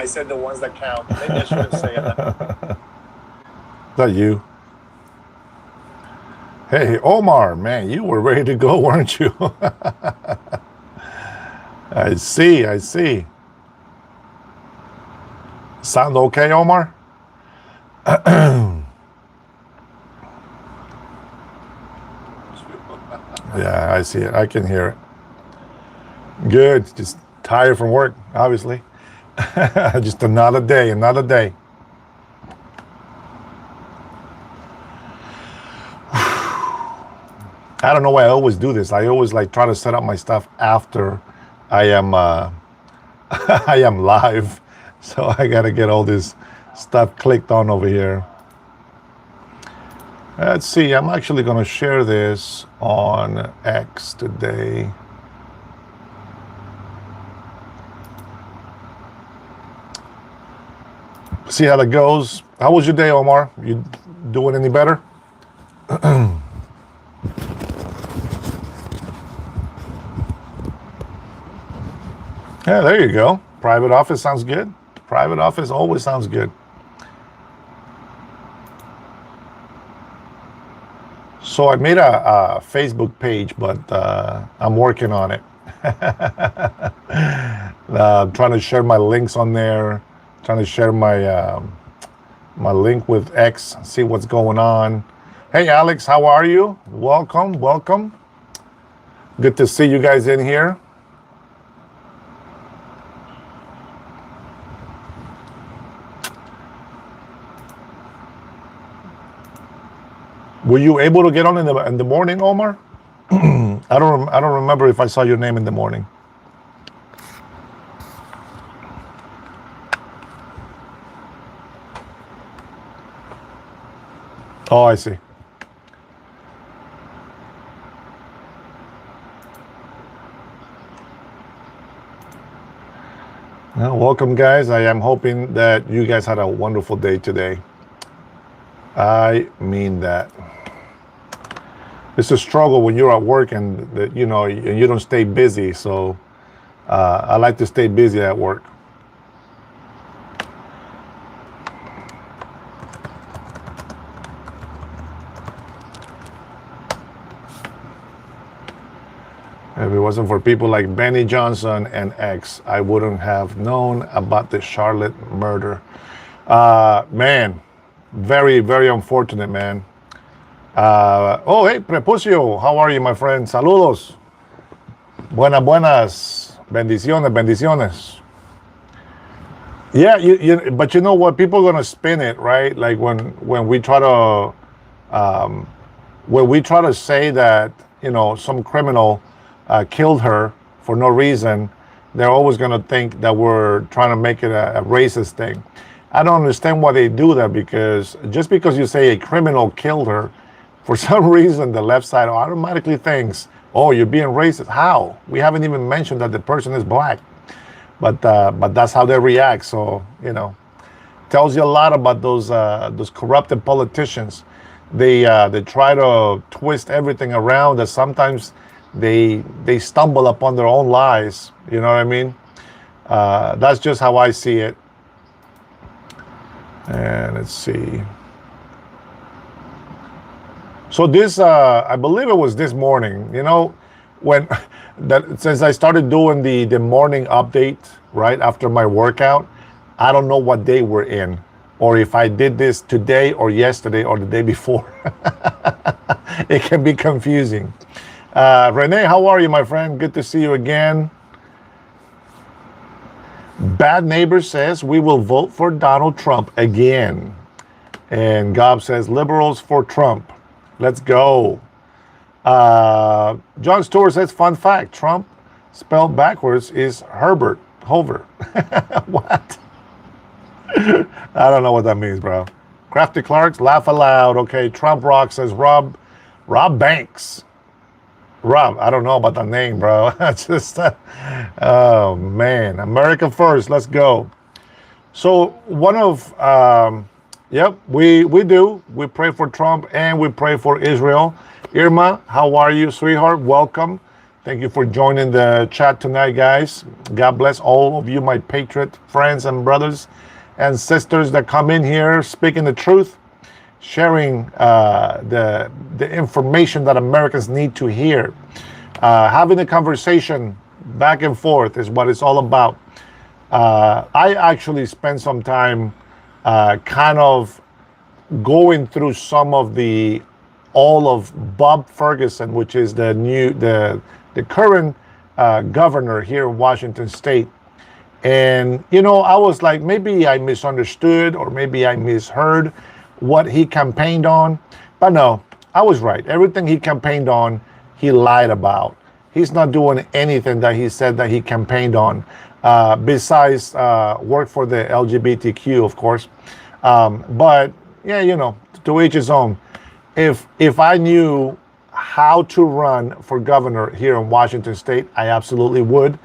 said the ones that count. Maybe I shouldn't say that. Is that you? Hey, Omar, man, you were ready to go, weren't you? I see, I see. Sound okay, Omar? Yeah, I see it. I can hear it. Good. Just tired from work, obviously. Just another day, another day. I don't know why I always do this. I always like try to set up my stuff after I am I am live. So I gotta get all this stuff clicked on over here. Let's see, I'm actually gonna share this on X today. See how that goes. How was your day, Omar? You doing any better? Yeah, there you go. Private office sounds good. Private office always sounds good. So I made a Facebook page, but I'm working on it. Trying to share my links on there. Trying to share my my link with X. See what's going on. Hey, Alex, how are you? Welcome, welcome. Good to see you guys in here. Were you able to get on in the morning, Omar? I don't remember if I saw your name in the morning. Oh, I see. Well, welcome, guys. I am hoping that you guys had a wonderful day today. I mean that. It's a struggle when you're at work and you know you don't stay busy. So I like to stay busy at work. If it wasn't for people like Benny Johnson and X, I wouldn't have known about the Charlotte murder. Man, very, very unfortunate, man. Oh, hey, Prepucio, how are you, my friend? Saludos. Buenas, buenas. Bendiciones, bendiciones. Yeah, but you know what? People are gonna spin it, right? Like when we try to say that some criminal killed her for no reason, they're always gonna think that we're trying to make it a racist thing. I don't understand why they do that, because just because you say a criminal killed her, for some reason the left side automatically thinks, oh, you're being racist. How? We haven't even mentioned that the person is black, but that's how they react. So tells you a lot about those corrupted politicians. They try to twist everything around. That sometimes they stumble upon their own lies. You know what I mean? That's just how I see it. And let's see. So this, I believe it was this morning, since I started doing the morning update right after my workout, I don't know what day we're in, or if I did this today or yesterday or the day before. It can be confusing. Renee, how are you, my friend? Good to see you again. Bad Neighbor says we will vote for Donald Trump again. And Gob says liberals for Trump. Let's go. John Stewart says, fun fact, Trump spelled backwards is Herbert Hoover. What? I don't know what that means, bro. Crafty Clarks, laugh aloud. Okay, Trump Rock says Rob Banks. Rob, I don't know about the name, bro. Just, oh man, America first. Let's go. So one of, yep, we do. We pray for Trump and we pray for Israel. Irma, how are you, sweetheart? Welcome. Thank you for joining the chat tonight, guys. God bless all of you, my patriot friends and brothers and sisters that come in here speaking the truth, sharing the information that Americans need to hear. Having a conversation back and forth is what it's all about. I actually spent some time kind of going through some of all of Bob Ferguson, which is the current governor here in Washington State. And, I was like, maybe I misunderstood or maybe I misheard what he campaigned on. But no, I was right. Everything he campaigned on, he lied about. He's not doing anything that he said that he campaigned on, besides work for the LGBTQ, of course. But, yeah, to each his own. If I knew how to run for governor here in Washington State, I absolutely would.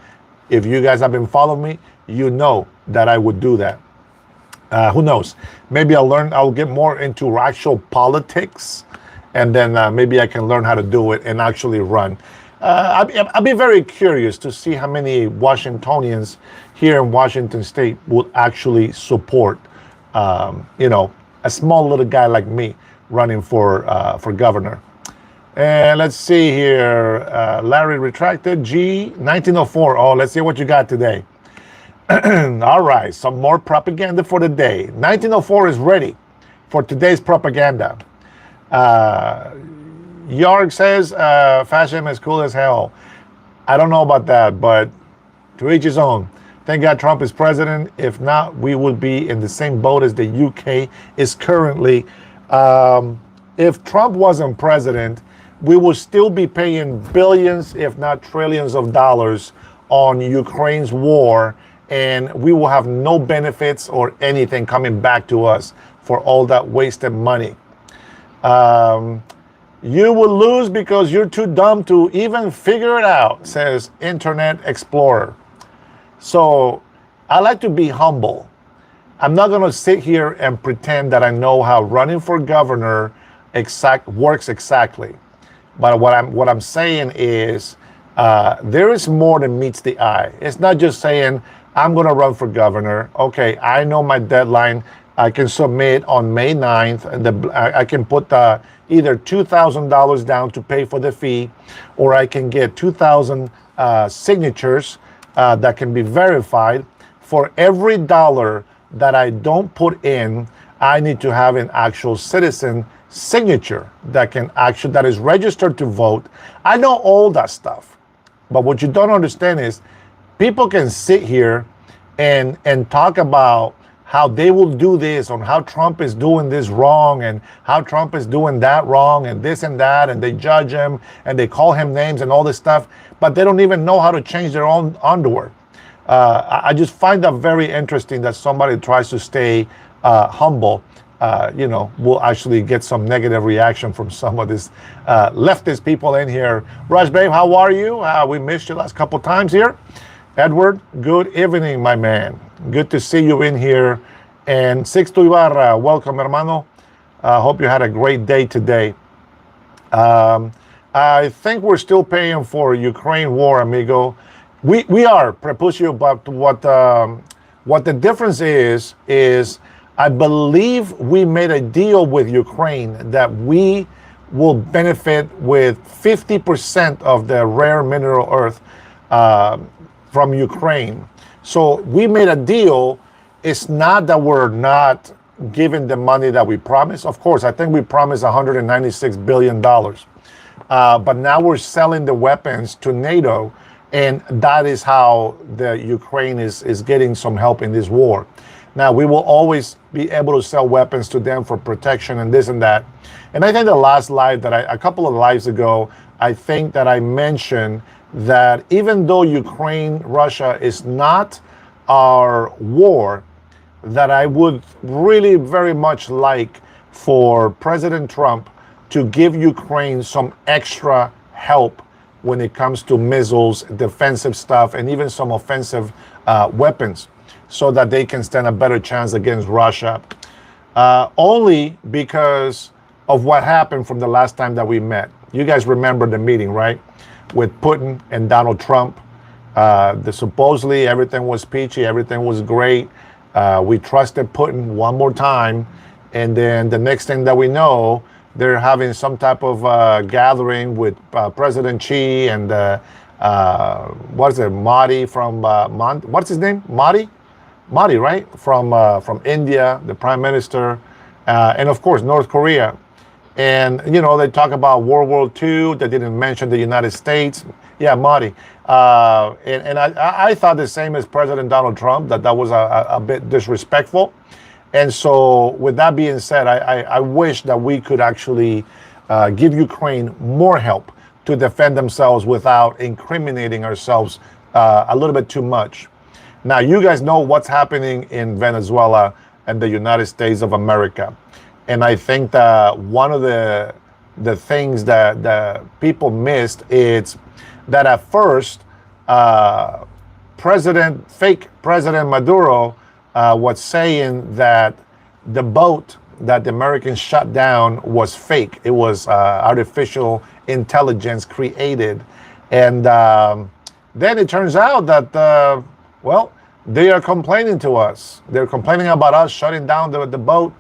If you guys have been following me, you know that I would do that. Who knows? Maybe I'll get more into actual politics, and then maybe I can learn how to do it and actually run. I'd be very curious to see how many Washingtonians here in Washington State would actually support, a small little guy like me running for governor. And let's see here. Larry retracted. 1904. Oh, let's see what you got today. All right, some more propaganda for the day. 1904 is ready for today's propaganda. Yarg says fascism is cool as hell. I don't know about that, but to each his own. Thank God Trump is president. If not, we would be in the same boat as the UK is currently. If Trump wasn't president, we will still be paying billions, if not trillions of dollars on Ukraine's war, and we will have no benefits or anything coming back to us for all that wasted money. You will lose because you're too dumb to even figure it out, says Internet Explorer. So I like to be humble. I'm not going to sit here and pretend that I know how running for governor works exactly. But what I'm saying is there is more than meets the eye. It's not just saying I'm going to run for governor. Okay, I know my deadline. I can submit on May 9th, and I can put either $2,000 down to pay for the fee, or I can get 2,000 signatures that can be verified. For every dollar that I don't put in, I need to have an actual citizen signature that is registered to vote. I know all that stuff, but what you don't understand is people can sit here and talk about how they will do this, on how Trump is doing this wrong and how Trump is doing that wrong and this and that, and they judge him and they call him names and all this stuff, but they don't even know how to change their own underwear. I just find that very interesting that somebody tries to stay humble. We'll actually get some negative reaction from some of these leftist people in here. Raj Babe, how are you? We missed you last couple times here. Edward, good evening, my man. Good to see you in here. And Sixto Ibarra, welcome, hermano. Hope you had a great day today. I think we're still paying for Ukraine war, amigo. We are, Prepusio, but what the difference is I believe we made a deal with Ukraine that we will benefit with 50% of the rare mineral earth from Ukraine. So we made a deal. It's not that we're not giving the money that we promised. Of course, I think we promised $196 billion. But now we're selling the weapons to NATO, and that is how the Ukraine is getting some help in this war. Now, we will always be able to sell weapons to them for protection and this and that. And I think the last live a couple of lives ago, I think that I mentioned that even though Ukraine, Russia is not our war, that I would really very much like for President Trump to give Ukraine some extra help when it comes to missiles, defensive stuff, and even some offensive weapons, so that they can stand a better chance against Russia. Only because of what happened from the last time that we met. You guys remember the meeting, right? with Putin and Donald Trump. Supposedly everything was peachy, everything was great. We trusted Putin one more time, and then the next thing that we know, they're having some type of gathering with President Xi and what is it, Modi from what's his name? Modi, right? From India, the Prime Minister, and of course North Korea. And they talk about World War II. They didn't mention the United States. Yeah, Modi. And I thought the same as President Donald Trump, that was a bit disrespectful. And so with that being said, I wish that we could actually give Ukraine more help to defend themselves without incriminating ourselves a little bit too much. Now, you guys know what's happening in Venezuela and the United States of America. And I think that one of the things that the people missed is that at first, fake President Maduro was saying that the boat that the Americans shut down was fake. It was artificial intelligence created. And then it turns out that, they are complaining to us. They're complaining about us shutting down the boat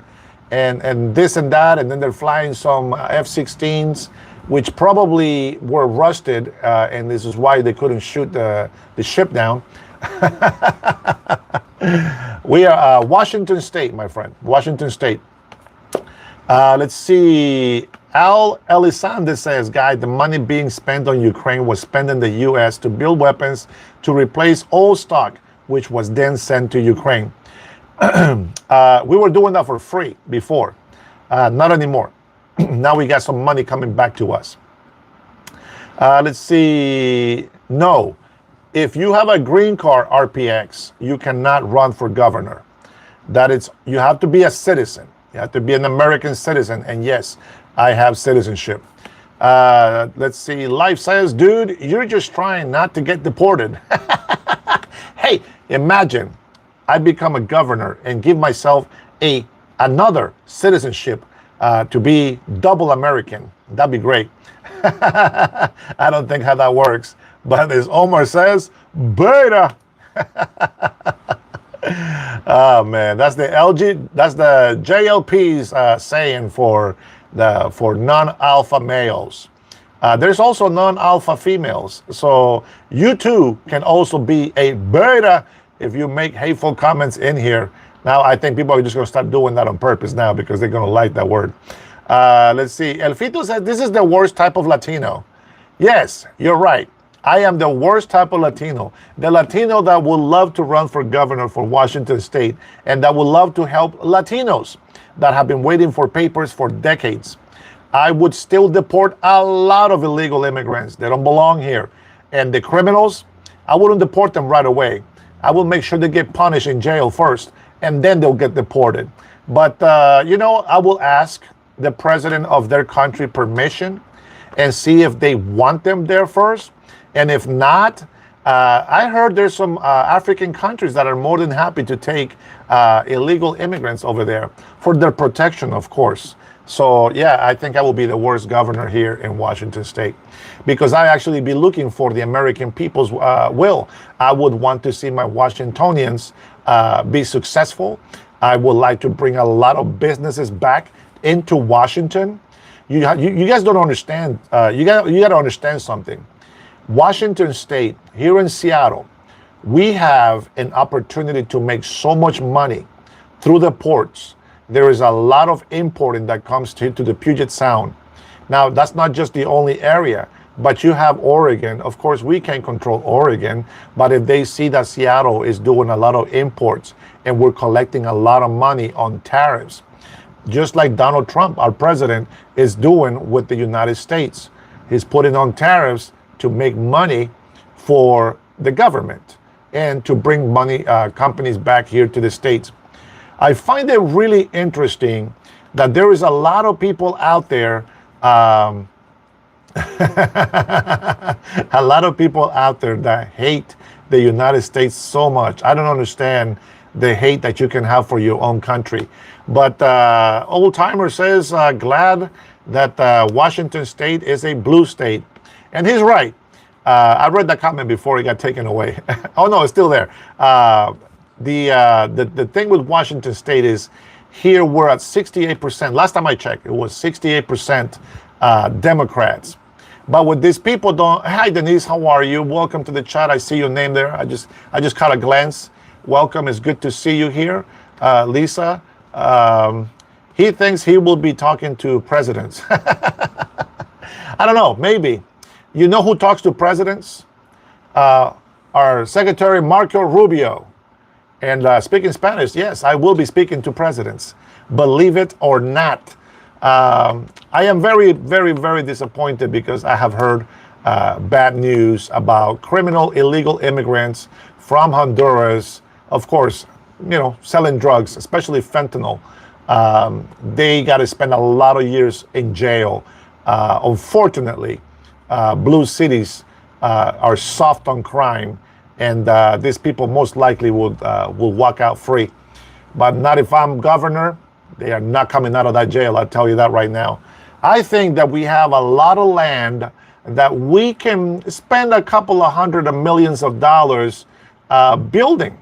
and this and that. And then they're flying some F-16s, which probably were rusted. And this is why they couldn't shoot the ship down. We are Washington State, my friend. Washington State. Let's see. Al Elisander says, guy, the money being spent on Ukraine was spent in the U.S. to build weapons to replace old stock, which was then sent to Ukraine. We were doing that for free before. Not anymore. Now we got some money coming back to us. Let's see. No. If you have a green card, RPX, you cannot run for governor. You have to be a citizen. You have to be an American citizen. And yes, I have citizenship. Let's see. Life says, dude, you're just trying not to get deported. Hey, imagine I become a governor and give myself another citizenship to be double American. That'd be great. I don't think how that works. But as Omar says, beta. Oh man, that's the JLP's saying for non-alpha males. There's also non-alpha females. So you too can also be a beta if you make hateful comments in here. Now I think people are just going to start doing that on purpose now because they're going to like that word. Let's see. Elfito said this is the worst type of Latino. Yes, you're right. I am the worst type of Latino. The Latino that would love to run for governor for Washington State and that would love to help Latinos that have been waiting for papers for decades. I would still deport a lot of illegal immigrants. They don't belong here. And the criminals, I wouldn't deport them right away. I will make sure they get punished in jail first, and then they'll get deported. But, I will ask the president of their country permission and see if they want them there first. And if not, I heard there's some African countries that are more than happy to take illegal immigrants over there for their protection, of course. So, yeah, I think I will be the worst governor here in Washington State because I actually be looking for the American people's will. I would want to see my Washingtonians be successful. I would like to bring a lot of businesses back into Washington. You guys don't understand. You got to understand something. Washington State, here in Seattle, we have an opportunity to make so much money through the ports. There is a lot of importing that comes to the Puget Sound. Now, that's not just the only area, but you have Oregon. Of course, we can't control Oregon, but if they see that Seattle is doing a lot of imports and we're collecting a lot of money on tariffs, just like Donald Trump, our president, is doing with the United States. He's putting on tariffs to make money for the government and to bring money, companies back here to the States. I find it really interesting that there is a lot of people out there, a lot of people out there that hate the United States so much. I don't understand the hate that you can have for your own country. But Old Timer says, glad that Washington State is a blue state. And he's right. I read that comment before it got taken away. Oh no, it's still there. The thing with Washington State is here we're at 68%. Last time I checked, it was 68% Democrats. But with these people don't. Hi Denise, how are you? Welcome to the chat. I see your name there. I just caught a glance. Welcome. It's good to see you here, Lisa. He thinks he will be talking to presidents. I don't know. Maybe. You know who talks to presidents? Our Secretary Marco Rubio. And speaking Spanish, yes, I will be speaking to presidents. Believe it or not. I am very, very, very disappointed because I have heard bad news about criminal illegal immigrants from Honduras, of course, selling drugs, especially fentanyl. They got to spend a lot of years in jail. Unfortunately, blue cities are soft on crime, and these people most likely will walk out free. But not if I'm governor. They are not coming out of that jail, I'll tell you that right now. I think that we have a lot of land that we can spend a couple of hundred of millions of dollars building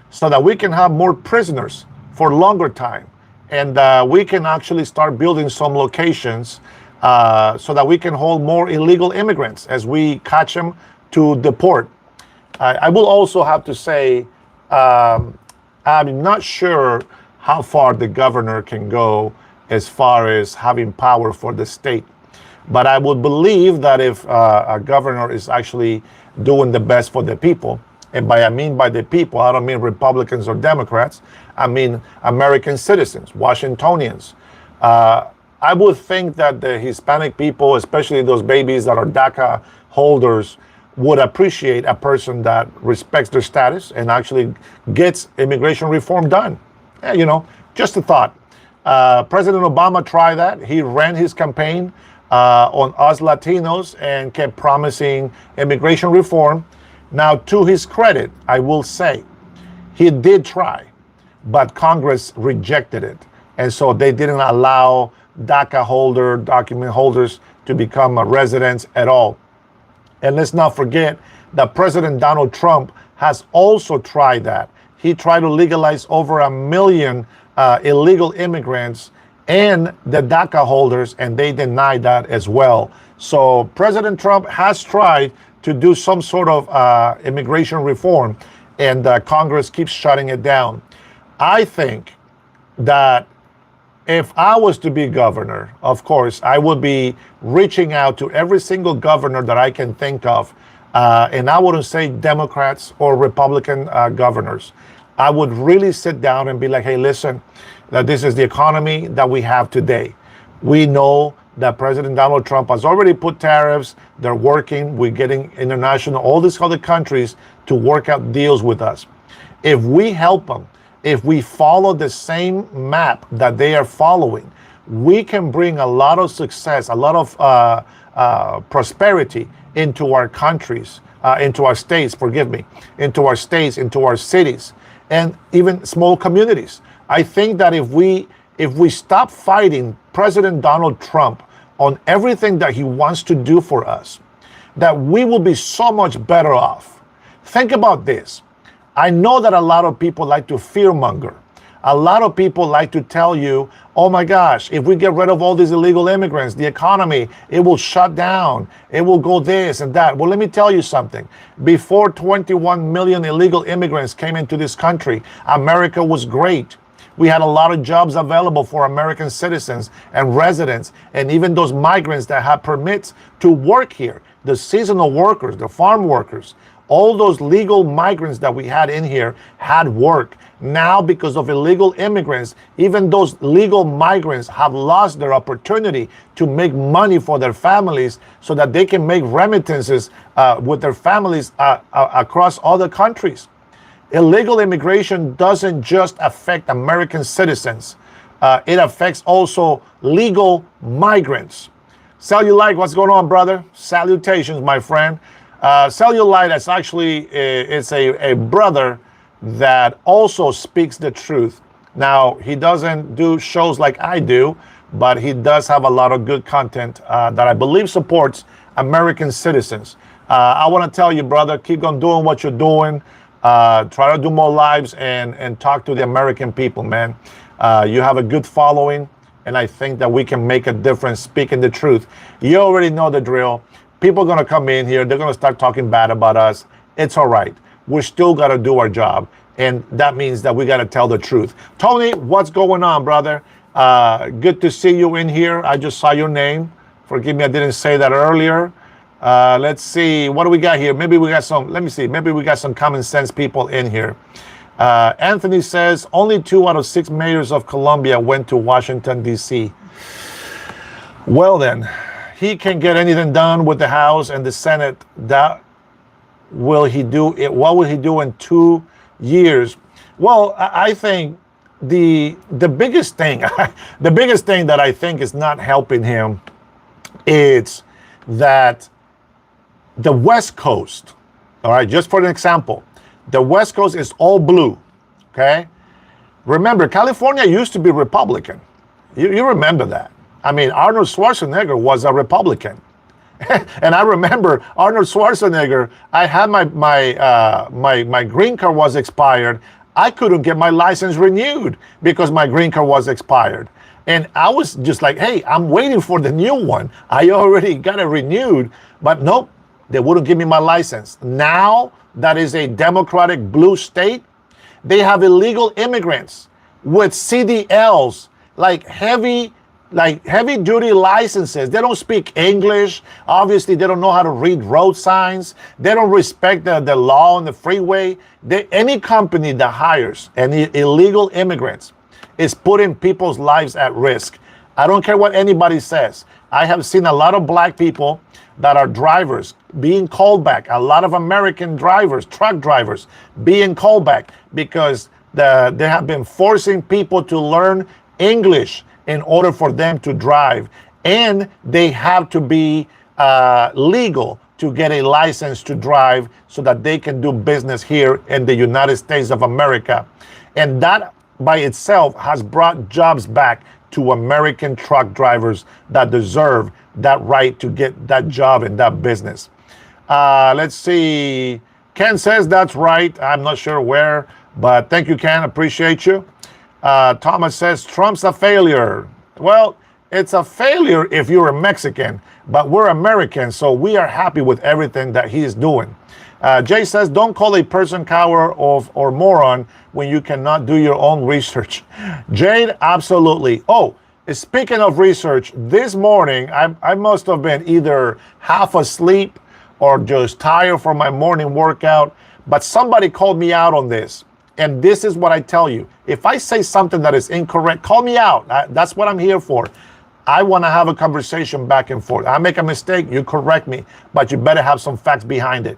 so that we can have more prisoners for longer time. And we can actually start building some locations so that we can hold more illegal immigrants as we catch them to deport. I will also have to say, I'm not sure how far the governor can go as far as having power for the state. But I would believe that if a governor is actually doing the best for the people, and by the people, I don't mean Republicans or Democrats, I mean American citizens, Washingtonians. I would think that the Hispanic people, especially those babies that are DACA holders, would appreciate a person that respects their status and actually gets immigration reform done. Just a thought. President Obama tried that. He ran his campaign on us Latinos and kept promising immigration reform. Now, to his credit, I will say, he did try, but Congress rejected it. And so they didn't allow DACA document holders to become residents at all. And let's not forget that President Donald Trump has also tried that. He tried to legalize over 1 million illegal immigrants and the DACA holders, and they denied that as well. So President Trump has tried to do some sort of immigration reform, and Congress keeps shutting it down. I think that if I was to be governor, of course, I would be reaching out to every single governor that I can think of. And I wouldn't say Democrats or Republican governors. I would really sit down and be like, hey, listen, that this is the economy that we have today. We know that President Donald Trump has already put tariffs. They're working. We're getting international, all these other countries to work out deals with us. If we help them, if we follow the same map that they are following, we can bring a lot of success, a lot of prosperity into our countries, into our states, into our states, into our cities, and even small communities. I think that if we stop fighting President Donald Trump on everything that he wants to do for us, that we will be so much better off. Think about this. I know that a lot of people like to fearmonger. A lot of people like to tell you, oh my gosh, if we get rid of all these illegal immigrants, the economy, it will shut down. It will go this and that. Well, let me tell you something. Before 21 million illegal immigrants came into this country, America was great. We had a lot of jobs available for American citizens and residents, and even those migrants that have permits to work here, the seasonal workers, the farm workers. All those legal migrants that we had in here had work. Now, because of illegal immigrants, even those legal migrants have lost their opportunity to make money for their families so that they can make remittances with their families across other countries. Illegal immigration doesn't just affect American citizens. It affects also legal migrants. Cellulite, what's going on, brother? Salutations, my friend. Cellulite is actually it's a brother that also speaks the truth. Now, he doesn't do shows like I do, but he does have a lot of good content that I believe supports American citizens. I want to tell you, brother, keep on doing what you're doing. Try to do more lives and talk to the American people, man. You have a good following, and I think that we can make a difference speaking the truth. You already know the drill. People are going to come in here. They're going to start talking bad about us. It's all right. We still got to do our job. And that means that we got to tell the truth. Tony, what's going on, brother? Good to see you in here. I just saw your name. Forgive me, I didn't say that earlier. Let's see. What do we got here? Maybe we got some, let me see. Maybe we got some common sense people in here. Anthony says, only 2 out of 6 mayors of Colombia went to Washington, D.C. Well, then, he can get anything done with the House and the Senate. That will he do it? What will he do in 2 years? Well, I think the biggest thing, the biggest thing that I think is not helping him is that the West Coast, all right, just for an example, the West Coast is all blue, okay? Remember, California used to be Republican. You remember that. I mean, Arnold Schwarzenegger was a Republican. And I remember Arnold Schwarzenegger, I had my green card was expired. I couldn't get my license renewed because my green card was expired. And I was just like, hey, I'm waiting for the new one. I already got it renewed, but nope, they wouldn't give me my license. Now that is a Democratic blue state, they have illegal immigrants with CDLs, like heavy duty licenses. They don't speak English. Obviously, they don't know how to read road signs. They don't respect the law on the freeway. Any company that hires any illegal immigrants is putting people's lives at risk. I don't care what anybody says. I have seen a lot of black people that are drivers being called back. A lot of American drivers, truck drivers, being called back because they have been forcing people to learn English in order for them to drive. And they have to be legal to get a license to drive so that they can do business here in the United States of America. And that by itself has brought jobs back to American truck drivers that deserve that right to get that job in that business. Let's see. Ken says that's right. I'm not sure where, but thank you, Ken. Appreciate you. Thomas says Trump's a failure. Well, it's a failure if you're a Mexican, but we're Americans, so we are happy with everything that he is doing. Jay says, don't call a person coward or moron when you cannot do your own research. Jade, absolutely. Oh, speaking of research, this morning, I must have been either half asleep or just tired from my morning workout, but somebody called me out on this. And this is what I tell you. If I say something that is incorrect, call me out. That's what I'm here for. I want to have a conversation back and forth. I make a mistake, you correct me, but you better have some facts behind it.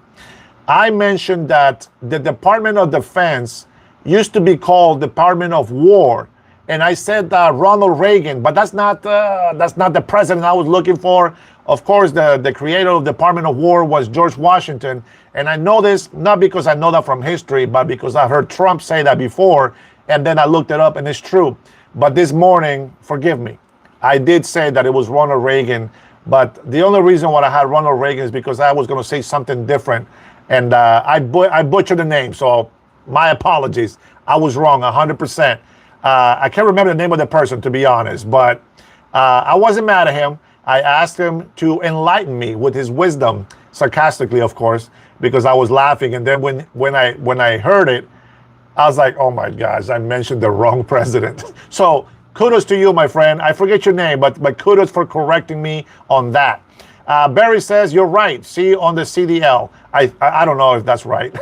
I mentioned that the Department of Defense used to be called Department of War. And I said Ronald Reagan, but that's not the president I was looking for. Of course, the creator of the Department of War was George Washington. And I know this not because I know that from history, but because I heard Trump say that before. And then I looked it up and it's true. But this morning, forgive me, I did say that it was Ronald Reagan. But the only reason why I had Ronald Reagan is because I was going to say something different. And I butchered the name. So my apologies. I was wrong 100%. I can't remember the name of the person, to be honest, but I wasn't mad at him. I asked him to enlighten me with his wisdom, sarcastically, of course, because I was laughing. And then when I heard it, I was like, oh my gosh, I mentioned the wrong president. So kudos to you, my friend. I forget your name, but kudos for correcting me on that. Barry says, you're right. See on the CDL. I don't know if that's right.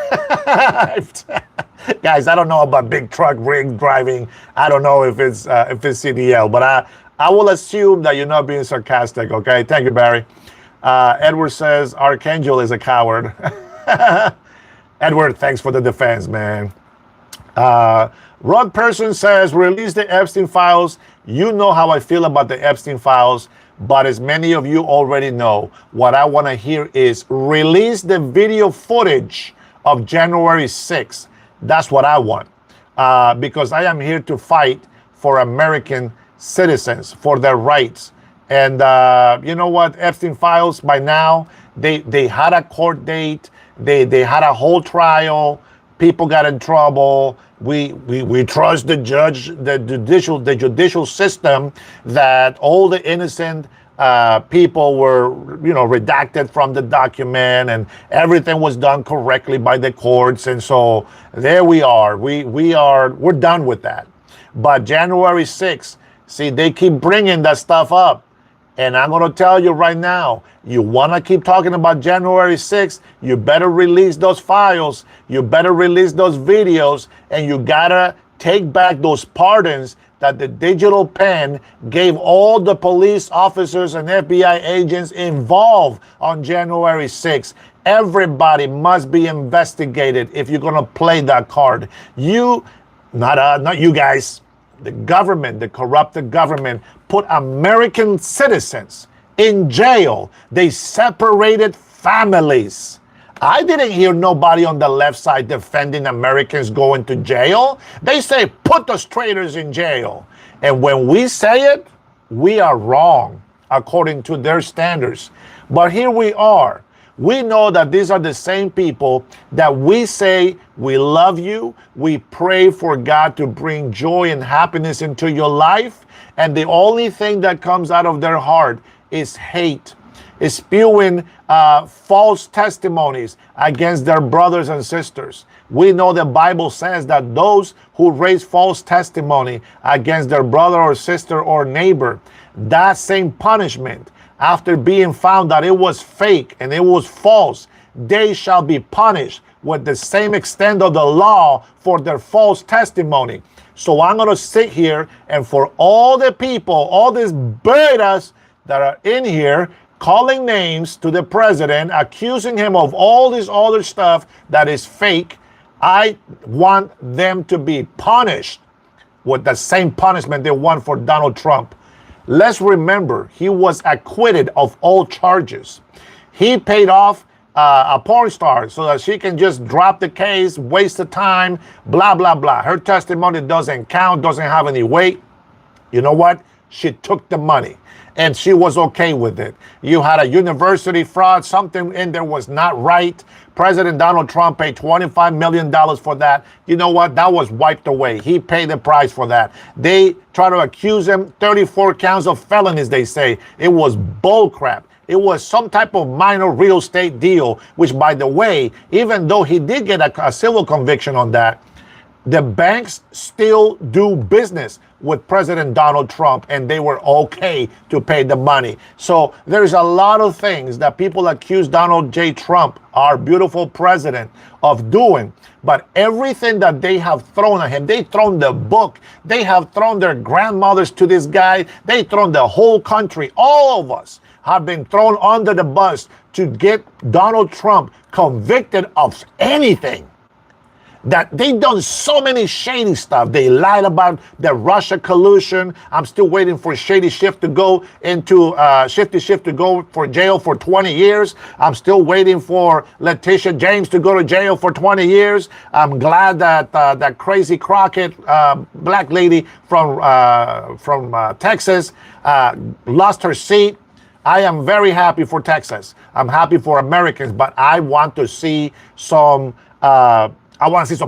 Guys, I don't know about big truck rig driving. I don't know if it's CDL, but I will assume that you're not being sarcastic, okay? Thank you, Barry. Edward says, Archangel is a coward. Edward, thanks for the defense, man. Rod Person says, release the Epstein files. You know how I feel about the Epstein files. But as many of you already know, what I want to hear is release the video footage of January 6th. That's what I want. Because I am here to fight for American citizens, for their rights. And you know what? Epstein files by now, they had a court date. They had a whole trial. People got in trouble. We trust the judicial system that all the innocent people were, redacted from the document, and everything was done correctly by the courts. And so there we are. We're done with that. But January 6th, see, they keep bringing that stuff up. And I'm going to tell you right now, you want to keep talking about January 6th, you better release those files, you better release those videos, and you got to take back those pardons that the digital pen gave all the police officers and FBI agents involved on January 6th. Everybody must be investigated if you're going to play that card. Not you guys. The government, the corrupted government, put American citizens in jail. They separated families. I didn't hear nobody on the left side defending Americans going to jail. They say, put those traitors in jail. And when we say it, we are wrong according to their standards. But here we are. We know that these are the same people that we say we love you. We pray for God to bring joy and happiness into your life. And the only thing that comes out of their heart is hate, is spewing false testimonies against their brothers and sisters. We know the Bible says that those who raise false testimony against their brother or sister or neighbor, that same punishment, after being found that it was fake and it was false, they shall be punished with the same extent of the law for their false testimony. So I'm going to sit here, and for all the people, all these betas that are in here calling names to the president, accusing him of all this other stuff that is fake, I want them to be punished with the same punishment they want for Donald Trump. Let's remember, he was acquitted of all charges. He paid off a porn star so that she can just drop the case, waste the time, blah, blah, blah. Her testimony doesn't count, doesn't have any weight. You know what? She took the money, and she was okay with it. You had a university fraud, something in there was not right. President Donald Trump paid $25 million for that. You know what? That was wiped away. He paid the price for that. They try to accuse him, 34 counts of felonies, they say. It was bullcrap. It was some type of minor real estate deal, which, by the way, even though he did get a civil conviction on that, the banks still do business with President Donald Trump, and they were okay to pay the money. So there's a lot of things that people accuse Donald J. Trump, our beautiful president, of doing. But everything that they have thrown at him, they've thrown the book, they have thrown their grandmothers to this guy, they've thrown the whole country, all of us have been thrown under the bus to get Donald Trump convicted of anything. That they've done so many shady stuff. They lied about the Russia collusion. I'm still waiting for Shady Schiff to go into Shifty Schiff to go for jail for 20 years. I'm still waiting for Letitia James to go to jail for 20 years. I'm glad that that crazy Crockett black lady from Texas lost her seat. I am very happy for Texas. I'm happy for Americans, but I want to see some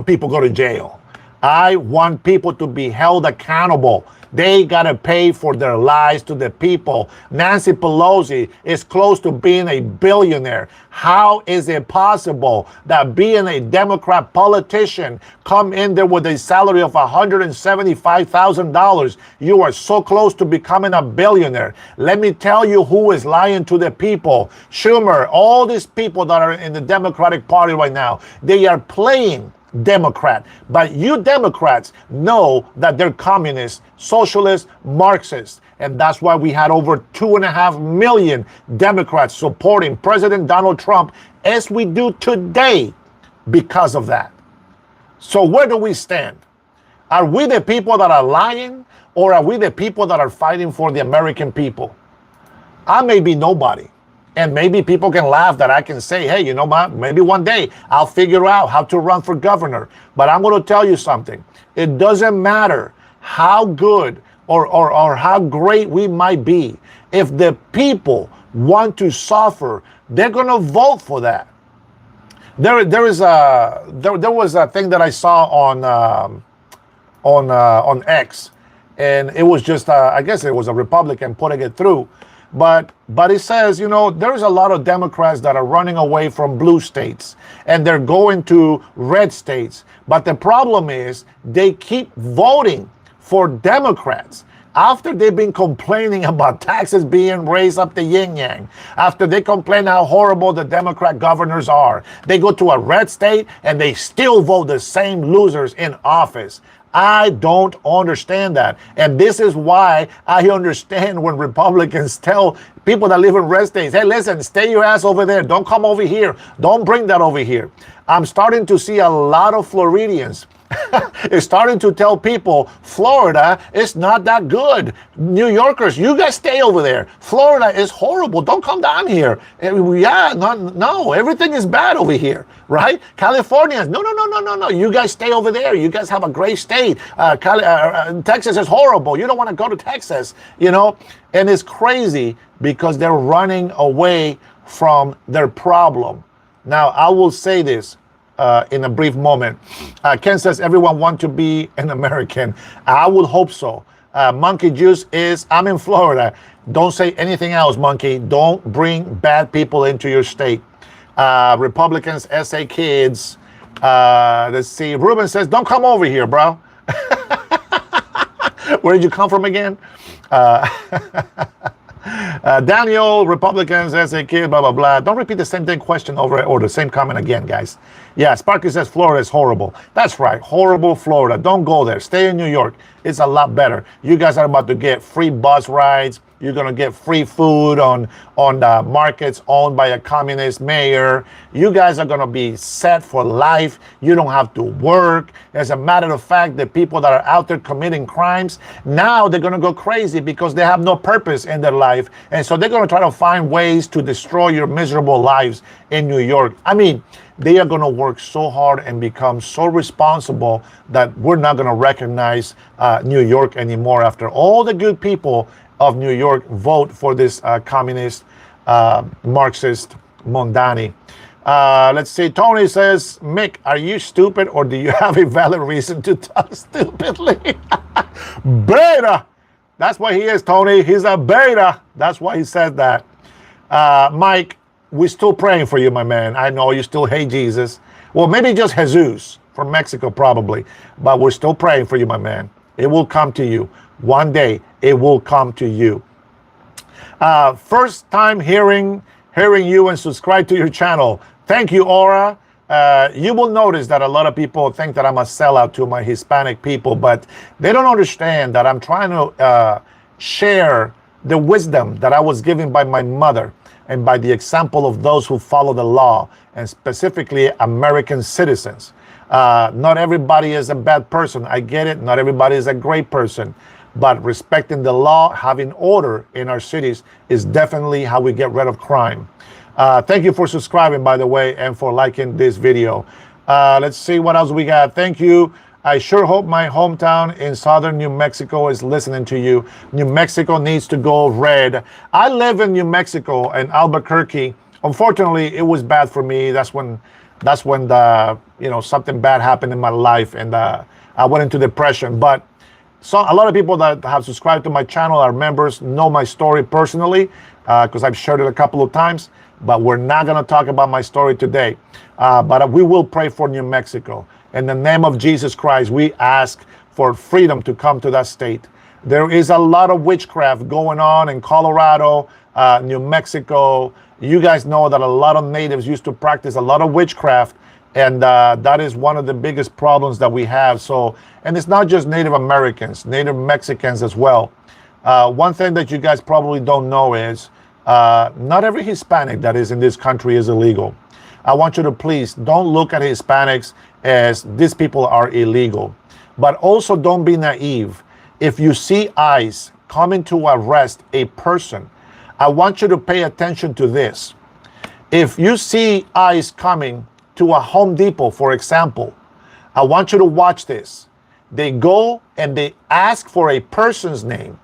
people go to jail. I want people to be held accountable. They got to pay for their lies to the people. Nancy Pelosi is close to being a billionaire. How is it possible that being a Democrat politician, come in there with a salary of $175,000, you are so close to becoming a billionaire? Let me tell you who is lying to the people. Schumer, all these people that are in the Democratic Party right now, they are playing Democrat. But you Democrats know that they're communists, socialists, Marxists. And that's why we had over 2.5 million Democrats supporting President Donald Trump, as we do today, because of that. So where do we stand? Are we the people that are lying, or are we the people that are fighting for the American people? I may be nobody. And maybe people can laugh that I can say, hey, you know what? Maybe one day I'll figure out how to run for governor. But I'm going to tell you something. It doesn't matter how good or how great we might be. If the people want to suffer, they're going to vote for that. There was a thing that I saw on X, and it was just I guess it was a Republican putting it through, but it says, there's a lot of Democrats that are running away from blue states and they're going to red states, but the problem is they keep voting for Democrats. After they've been complaining about taxes being raised up the yin yang, after they complain how horrible the Democrat governors are, they go to a red state and they still vote the same losers in office. I don't understand that. And this is why I understand when Republicans tell people that live in red states, hey, listen, stay your ass over there. Don't come over here. Don't bring that over here. I'm starting to see a lot of Floridians is starting to tell people Florida is not that good. New Yorkers, you guys stay over there. Florida is horrible. Don't come down here. Yeah, no, everything is bad over here, right? Californians, no. You guys stay over there. You guys have a great state. Texas is horrible. You don't want to go to Texas, And it's crazy because they're running away from their problem. Now, I will say this. In a brief moment. Ken says everyone wants to be an American. I would hope so. Monkey Juice is, I'm in Florida. Don't say anything else, Monkey. Don't bring bad people into your state. Republicans, SA kids. Let's see. Ruben says, don't come over here, bro. Where did you come from again? Daniel, Republicans, as a kid, blah, blah, blah. Don't repeat the same thing question over or the same comment again, guys. Yeah, Sparky says Florida is horrible. That's right. Horrible Florida. Don't go there. Stay in New York. It's a lot better. You guys are about to get free bus rides. You're going to get free food on the markets owned by a communist mayor. You guys are going to be set for life. You don't have to work. As a matter of fact, the people that are out there committing crimes, now they're going to go crazy because they have no purpose in their life. And so they're going to try to find ways to destroy your miserable lives in New York. I mean, they are going to work so hard and become so responsible that we're not going to recognize New York anymore after all the good people of New York vote for this communist, Marxist Mondani. Let's see. Tony says, Mick, are you stupid or do you have a valid reason to talk stupidly? Beta. That's what he is, Tony. He's a beta. That's why he said that. Mike, we're still praying for you, my man. I know you still hate Jesus. Well, maybe just Jesus from Mexico, probably. But we're still praying for you, my man. It will come to you. One day, it will come to you. First time hearing you and subscribe to your channel. Thank you, Aura. You will notice that a lot of people think that I'm a sellout to my Hispanic people, but they don't understand that I'm trying to share the wisdom that I was given by my mother and by the example of those who follow the law, and specifically American citizens. Not everybody is a bad person. I get it. Not everybody is a great person. But respecting the law, having order in our cities is definitely how we get rid of crime. Thank you for subscribing, by the way, and for liking this video. Let's see what else we got. Thank you. I sure hope my hometown in southern New Mexico is listening to you. New Mexico needs to go red. I live in New Mexico in Albuquerque. Unfortunately, it was bad for me. That's when the something bad happened in my life, and I went into depression. But so a lot of people that have subscribed to my channel are members, know my story personally, because I've shared it a couple of times. But we're not going to talk about my story today. But we will pray for New Mexico. In the name of Jesus Christ, we ask for freedom to come to that state. There is a lot of witchcraft going on in Colorado, New Mexico. You guys know that a lot of natives used to practice a lot of witchcraft. And that is one of the biggest problems that we have. So, and it's not just Native Americans, Native Mexicans as well. One thing that you guys probably don't know is not every Hispanic that is in this country is illegal. I want you to please don't look at Hispanics as these people are illegal. But also don't be naive. If you see ICE coming to arrest a person, I want you to pay attention to this. If you see ICE coming to a Home Depot, for example, I want you to watch this. They go and they ask for a person's name.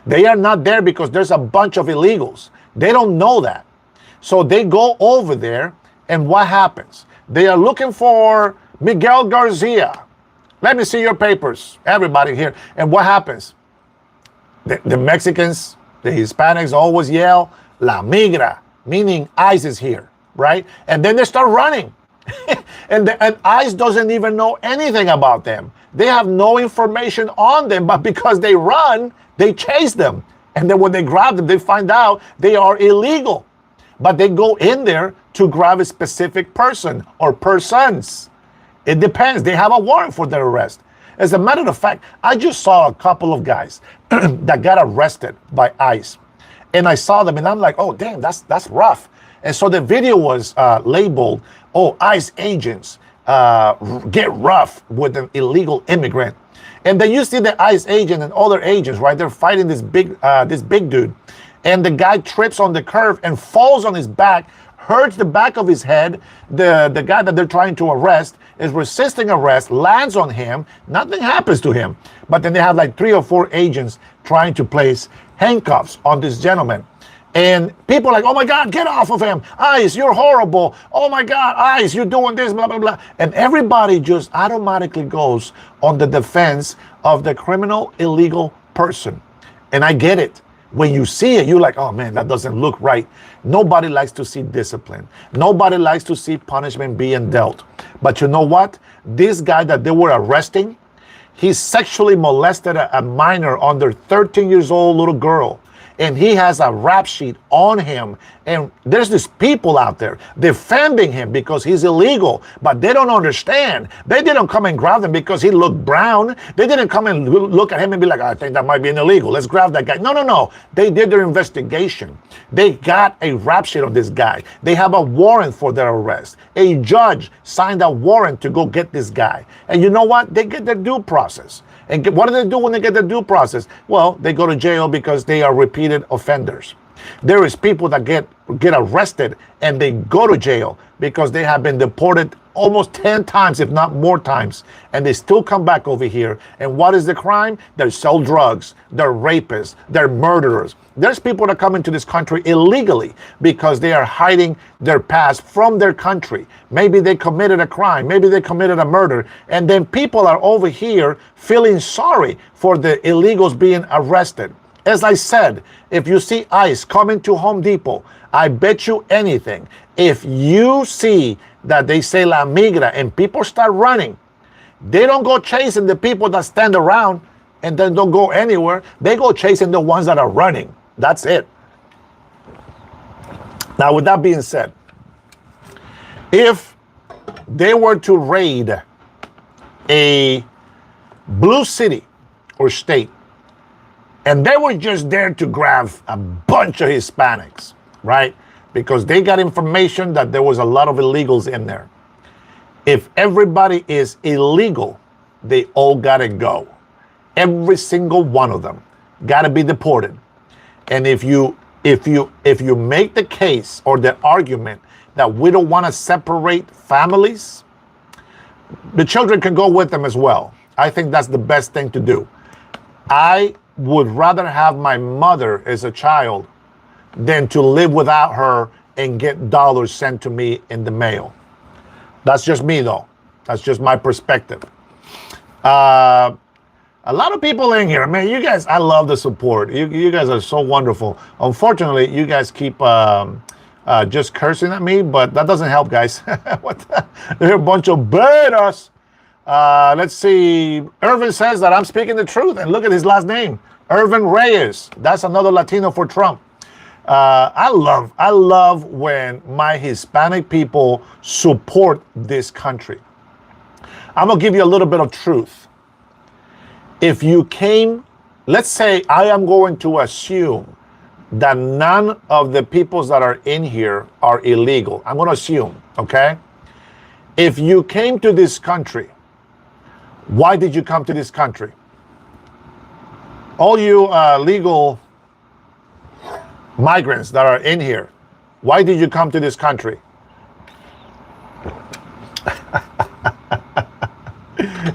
They are not there because there's a bunch of illegals. They don't know that. So they go over there, and what happens? They are looking for Miguel Garcia. Let me see your papers, everybody here. And what happens? The Mexicans, the Hispanics always yell, La Migra, meaning ICE is here, right? And then they start running. and ICE doesn't even know anything about them. They have no information on them, but because they run, they chase them. And then when they grab them, they find out they are illegal. But they go in there to grab a specific person or persons. It depends. They have a warrant for their arrest. As a matter of fact, I just saw a couple of guys that got arrested by ICE. And I saw them and I'm like, oh, damn, that's rough. And so the video was labeled, oh, ICE agents get rough with an illegal immigrant. And then you see the ICE agent and other agents, right? They're fighting this big dude. And the guy trips on the curb and falls on his back, hurts the back of his head. The guy that they're trying to arrest is resisting arrest, lands on him. Nothing happens to him. But then they have like 3 or 4 agents trying to place handcuffs on this gentleman. And people are like, oh my God, get off of him. ICE, you're horrible. Oh my God, ICE, you're doing this, blah, blah, blah. And everybody just automatically goes on the defense of the criminal illegal person. And I get it. When you see it, you're like, oh man, that doesn't look right. Nobody likes to see discipline. Nobody likes to see punishment being dealt. But you know what? This guy that they were arresting, he sexually molested a minor under 13 years old little girl. And he has a rap sheet on him. And there's these people out there defending him because he's illegal. But they don't understand. They didn't come and grab him because he looked brown. They didn't come and look at him and be like, I think that might be an illegal. Let's grab that guy. No. They did their investigation. They got a rap sheet on this guy. They have a warrant for their arrest. A judge signed a warrant to go get this guy. And you know what? They get their due process. And what do they do when they get their due process? Well, they go to jail because they are repeated offenders. There is people that get arrested and they go to jail because they have been deported almost 10 times, if not more times, and they still come back over here. And what is the crime? They sell drugs, they're rapists, they're murderers. There's people that come into this country illegally because they are hiding their past from their country. Maybe they committed a crime, maybe they committed a murder, and then people are over here feeling sorry for the illegals being arrested. As I said, if you see ICE coming to Home Depot, I bet you anything, if you see that they say La Migra and people start running, they don't go chasing the people that stand around and then don't go anywhere. They go chasing the ones that are running. That's it. Now, with that being said, if they were to raid a blue city or state, and they were just there to grab a bunch of Hispanics, right? Because they got information that there was a lot of illegals in there. If everybody is illegal, they all gotta go. Every single one of them gotta be deported. And if you make the case or the argument that we don't want to separate families, the children can go with them as well. I think that's the best thing to do. I would rather have my mother as a child than to live without her and get dollars sent to me in the mail. That's just me, though. That's just my perspective. A lot of people in here, man, you guys, I love the support. You guys are so wonderful. Unfortunately, you guys keep just cursing at me, but that doesn't help, guys. They're a bunch of betas. Let's see. Irvin says that I'm speaking the truth, and look at his last name, Irvin Reyes. That's another Latino for Trump. I love when my Hispanic people support this country. I'm gonna give you a little bit of truth. If you came, let's say I am going to assume that none of the peoples that are in here are illegal. I'm gonna assume, okay? If you came to this country, why did you come to this country? All you legal migrants that are in here, why did you come to this country?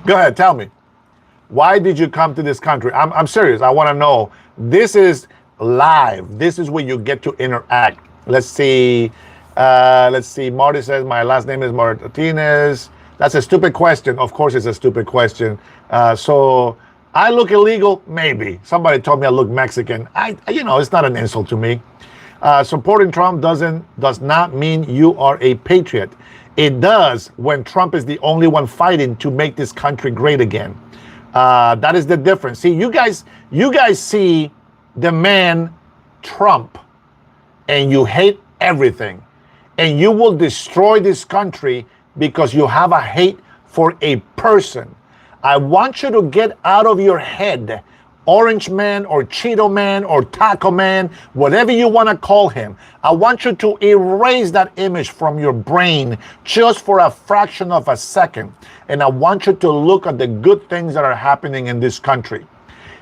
Go ahead, tell me. Why did you come to this country? I'm serious. I want to know. This is live. This is where you get to interact. Let's see. Let's see. Marty says, my last name is Martinez. That's a stupid question. Of course, it's a stupid question. So I look illegal? Maybe. Somebody told me I look Mexican. It's not an insult to me. Supporting Trump does not mean you are a patriot. It does when Trump is the only one fighting to make this country great again. That is the difference. See, you guys see the man Trump, and you hate everything, and you will destroy this country because you have a hate for a person. I want you to get out of your head, Orange Man or Cheeto Man or Taco Man, whatever you want to call him. I want you to erase that image from your brain just for a fraction of a second. And I want you to look at the good things that are happening in this country.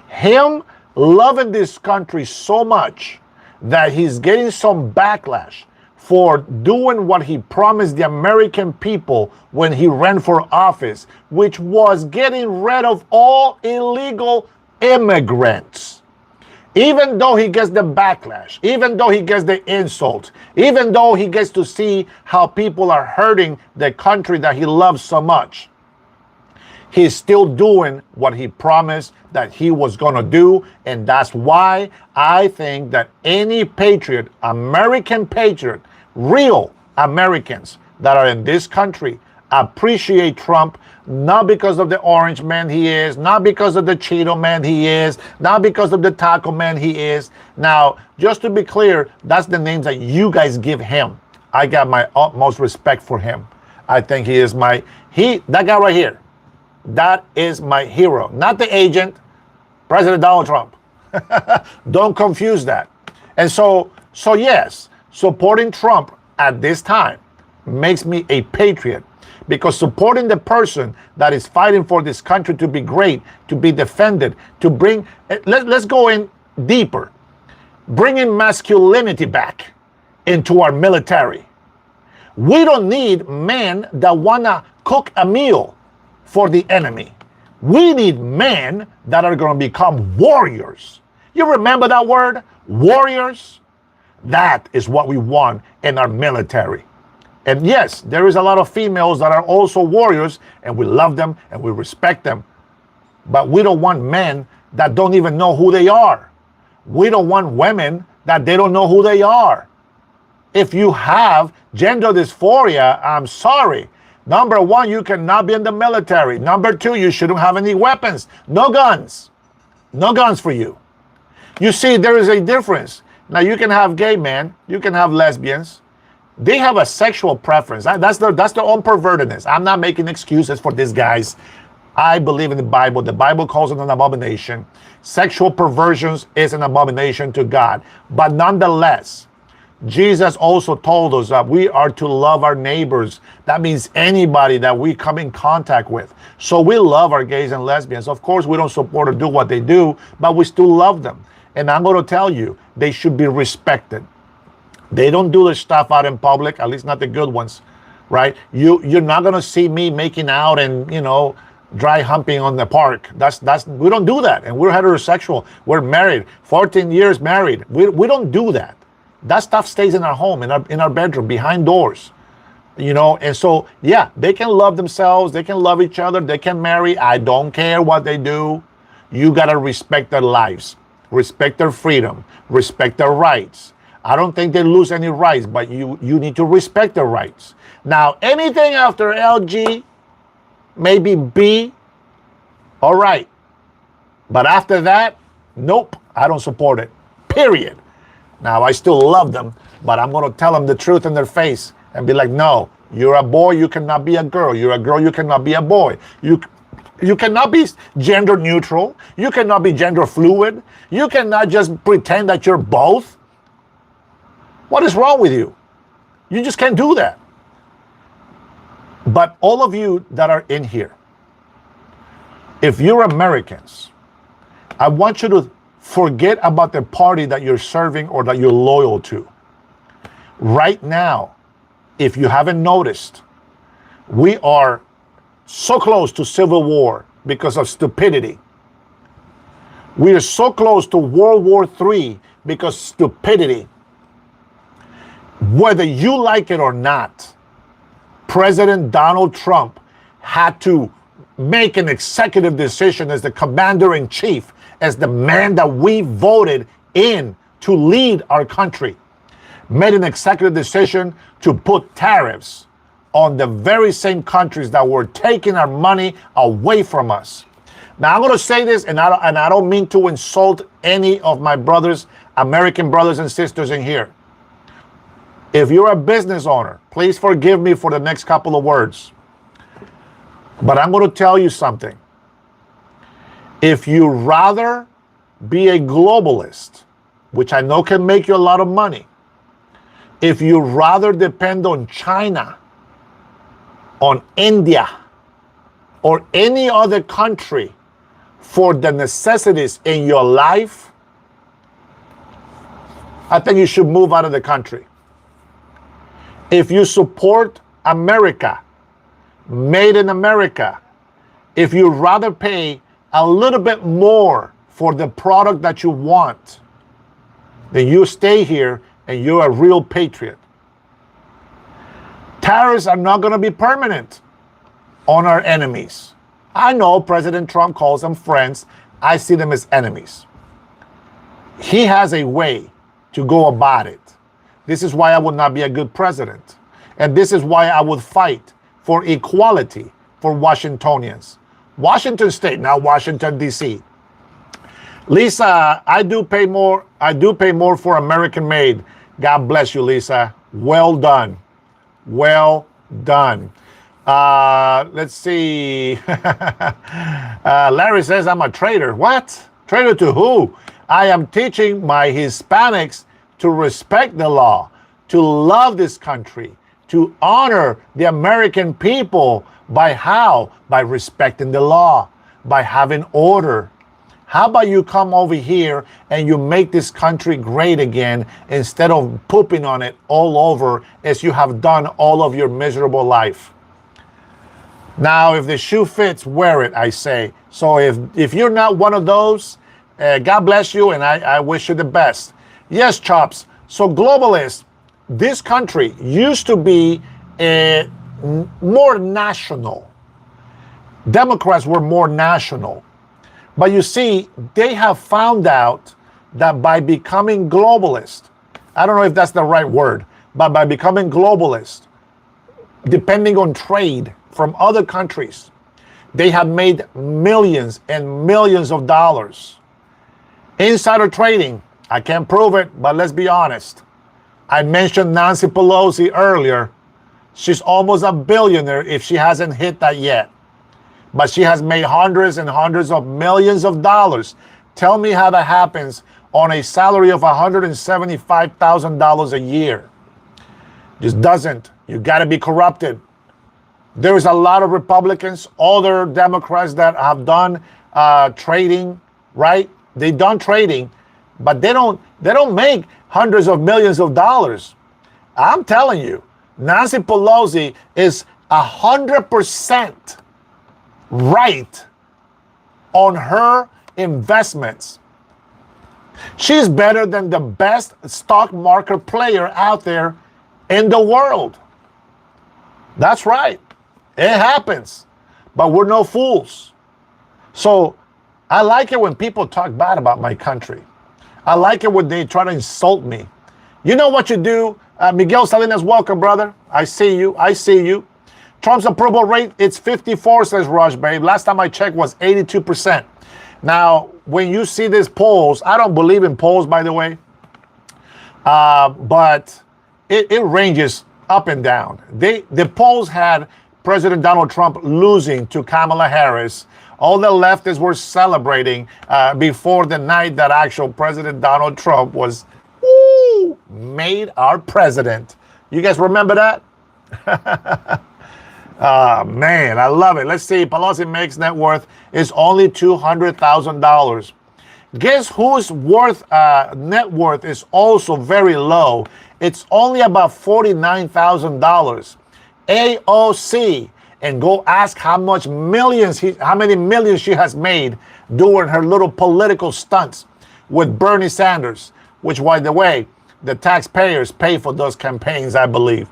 Him loving this country so much that he's getting some backlash for doing what he promised the American people when he ran for office, which was getting rid of all illegal immigrants. Even though he gets the backlash, even though he gets the insult, even though he gets to see how people are hurting the country that he loves so much, he's still doing what he promised that he was going to do. And that's why I think that any patriot, American patriot, real Americans that are in this country appreciate Trump, not because of the Orange Man he is, not because of the Cheeto Man he is, not because of the Taco Man he is. Now, just to be clear, that's the names that you guys give him. I got my utmost respect for him. I think he is that guy right here, that is my hero, not the agent, President Donald Trump. Don't confuse that. And so yes, supporting Trump at this time makes me a patriot, because supporting the person that is fighting for this country to be great, to be defended, to bring, let's go in deeper, bringing masculinity back into our military. We don't need men that want to cook a meal for the enemy. We need men that are going to become warriors. You remember that word? Warriors? That is what we want in our military. And yes, there is a lot of females that are also warriors, and we love them and we respect them. But we don't want men that don't even know who they are. We don't want women that they don't know who they are. If you have gender dysphoria, I'm sorry. Number one, you cannot be in the military. Number two, you shouldn't have any weapons. No guns. No guns for you. You see, there is a difference. Now, you can have gay men. You can have lesbians. They have a sexual preference. That's their own pervertedness. I'm not making excuses for these guys. I believe in the Bible. The Bible calls it an abomination. Sexual perversions is an abomination to God. But nonetheless, Jesus also told us that we are to love our neighbors. That means anybody that we come in contact with. So we love our gays and lesbians. Of course, we don't support or do what they do, but we still love them. And I'm going to tell you, they should be respected. They don't do this stuff out in public, at least not the good ones, right? You're not going to see me making out and, dry humping on the park. We don't do that. And we're heterosexual. We're married, 14 years married. We don't do that. That stuff stays in our home, in our bedroom, behind doors, And so, yeah, they can love themselves. They can love each other. They can marry. I don't care what they do. You got to respect their lives, respect their freedom, respect their rights. I don't think they lose any rights, but you need to respect their rights. Now, anything after LG, maybe B, all right. But after that, nope, I don't support it, period. Now, I still love them, but I'm going to tell them the truth in their face and be like, no, you're a boy, you cannot be a girl. You're a girl, you cannot be a boy. You cannot be gender neutral. You cannot be gender fluid. You cannot just pretend that you're both. What is wrong with you? You just can't do that. But all of you that are in here, if you're Americans, I want you to forget about the party that you're serving or that you're loyal to. Right now, if you haven't noticed, we are so close to civil war because of stupidity. We are so close to World War III because stupidity. Whether you like it or not, President Donald Trump had to make an executive decision as the commander-in-chief, as the man that we voted in to lead our country, made an executive decision to put tariffs on the very same countries that were taking our money away from us. Now, I'm going to say this, and I don't mean to insult any of my brothers, American brothers and sisters in here. If you're a business owner, please forgive me for the next couple of words. But I'm going to tell you something. If you rather be a globalist, which I know can make you a lot of money, if you rather depend on China, on India, or any other country for the necessities in your life, I think you should move out of the country. If you support America, made in America, if you rather pay a little bit more for the product that you want, then you stay here and you're a real patriot. Tariffs are not going to be permanent on our enemies. I know President Trump calls them friends. I see them as enemies. He has a way to go about it. This is why I would not be a good president. And this is why I would fight for equality for Washingtonians. Washington State, not Washington, D.C. Lisa, I do pay more for American made. God bless you, Lisa. Well done. Well done. Let's see. Larry says I'm a traitor. What? Traitor to who? I am teaching my Hispanics to respect the law, to love this country, to honor the American people by how? By respecting the law, by having order. How about you come over here and you make this country great again instead of pooping on it all over as you have done all of your miserable life? Now, if the shoe fits, wear it, I say. So if you're not one of those, God bless you, and I wish you the best. Yes, Chops. So globalists, this country used to be more national. Democrats were more national. But you see, they have found out that by becoming globalist, I don't know if that's the right word, but by becoming globalist, depending on trade from other countries, they have made millions and millions of dollars. Insider trading, I can't prove it, but let's be honest. I mentioned Nancy Pelosi earlier. She's almost a billionaire if she hasn't hit that yet. But she has made hundreds and hundreds of millions of dollars. Tell me how that happens on a salary of $175,000 a year. Just doesn't. You got to be corrupted. There is a lot of Republicans, other Democrats that have done trading, right? They've done trading, but they don't make hundreds of millions of dollars. I'm telling you, Nancy Pelosi is 100% right on her investments. She's better than the best stock market player out there in the world. That's right. It happens. But we're no fools. So I like it when people talk bad about my country. I like it when they try to insult me. You know what you do? Miguel Salinas, welcome, brother. I see you. I see you. Trump's approval rate, it's 54, says Rush, babe. Last time I checked was 82%. Now, when you see these polls, I don't believe in polls, by the way, but it ranges up and down. The polls had President Donald Trump losing to Kamala Harris. All the leftists were celebrating before the night that actual President Donald Trump was made our president. You guys remember that? Man, I love it. Let's see. Pelosi makes net worth is only $200,000. Guess whose net worth is also very low? It's only about $49,000. AOC. and go ask how many millions she has made doing her little political stunts with Bernie Sanders, which, by the way, the taxpayers pay for those campaigns, I believe.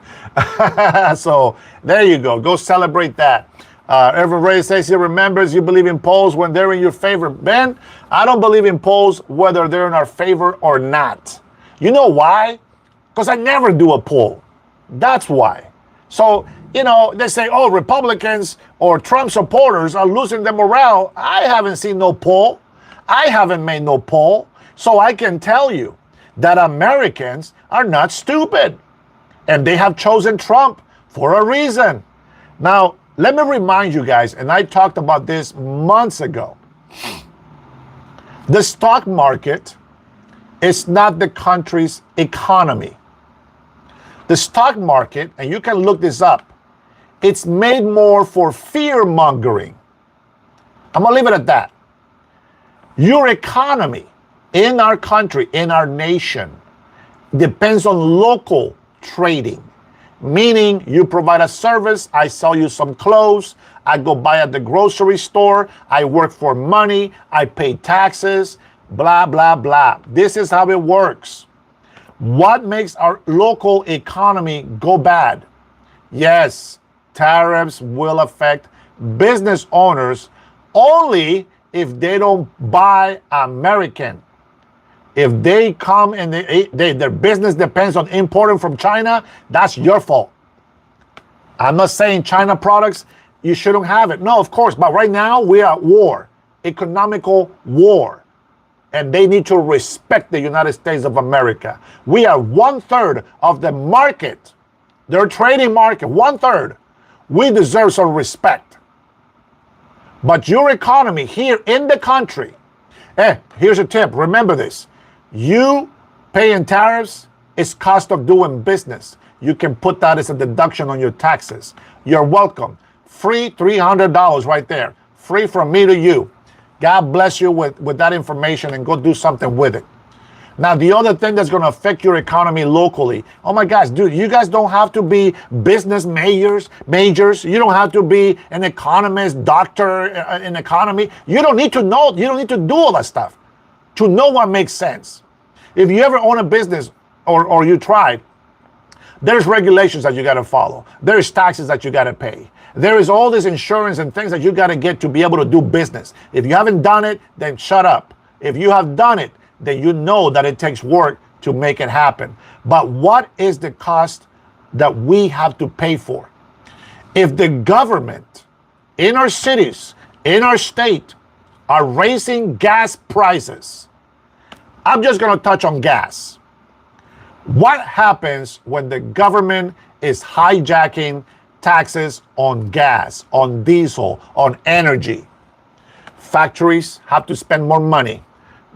So there you go. Go celebrate that. Evan Ray says he remembers you believe in polls when they're in your favor. Ben, I don't believe in polls whether they're in our favor or not. You know why? Because I never do a poll. That's why. So, they say, oh, Republicans or Trump supporters are losing their morale. I haven't seen no poll. I haven't made no poll. So I can tell you that Americans are not stupid. And they have chosen Trump for a reason. Now, let me remind you guys, and I talked about this months ago. The stock market is not the country's economy. The stock market, and you can look this up, it's made more for fear mongering. I'm gonna leave it at that. Your economy in our country, in our nation, depends on local trading. Meaning you provide a service, I sell you some clothes, I go buy at the grocery store, I work for money, I pay taxes, blah, blah, blah. This is how it works. What makes our local economy go bad? Yes, tariffs will affect business owners only if they don't buy American. If they come and their business depends on importing from China, that's your fault. I'm not saying China products, you shouldn't have it. No, of course, but right now we are at war, economical war. And they need to respect the United States of America. We are 1/3 of the market, their trading market, 1/3. We deserve some respect. But your economy here in the country, here's a tip, remember this. You paying tariffs is cost of doing business. You can put that as a deduction on your taxes. You're welcome. Free $300 right there. Free from me to you. God bless you with that information and go do something with it. Now, the other thing that's going to affect your economy locally. Oh my gosh, dude, you guys don't have to be business majors. You don't have to be an economist, doctor in economy. You don't need to know. You don't need to do all that stuff to know what makes sense. If you ever own a business or you tried, there's regulations that you got to follow. There's taxes that you got to pay. There is all this insurance and things that you got to get to be able to do business. If you haven't done it, then shut up. If you have done it, then you know that it takes work to make it happen. But what is the cost that we have to pay for? If the government in our cities, in our state, are raising gas prices, I'm just going to touch on gas. What happens when the government is hijacking taxes on gas, on diesel, on energy? Factories have to spend more money.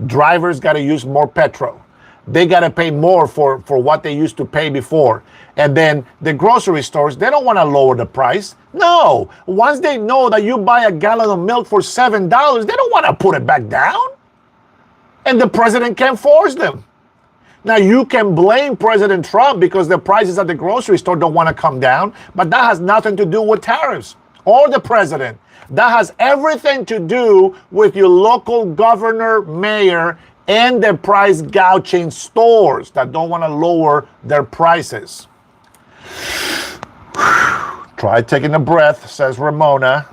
Drivers got to use more petrol. They got to pay more for what they used to pay before. And then the grocery stores, they don't want to lower the price. No, once they know that you buy a gallon of milk for $7, they don't want to put it back down. And the president can't force them. Now, you can blame President Trump because the prices at the grocery store don't want to come down, but that has nothing to do with tariffs or the president. That has everything to do with your local governor, mayor, and the price gouging stores that don't want to lower their prices. Try taking a breath, says Ramona.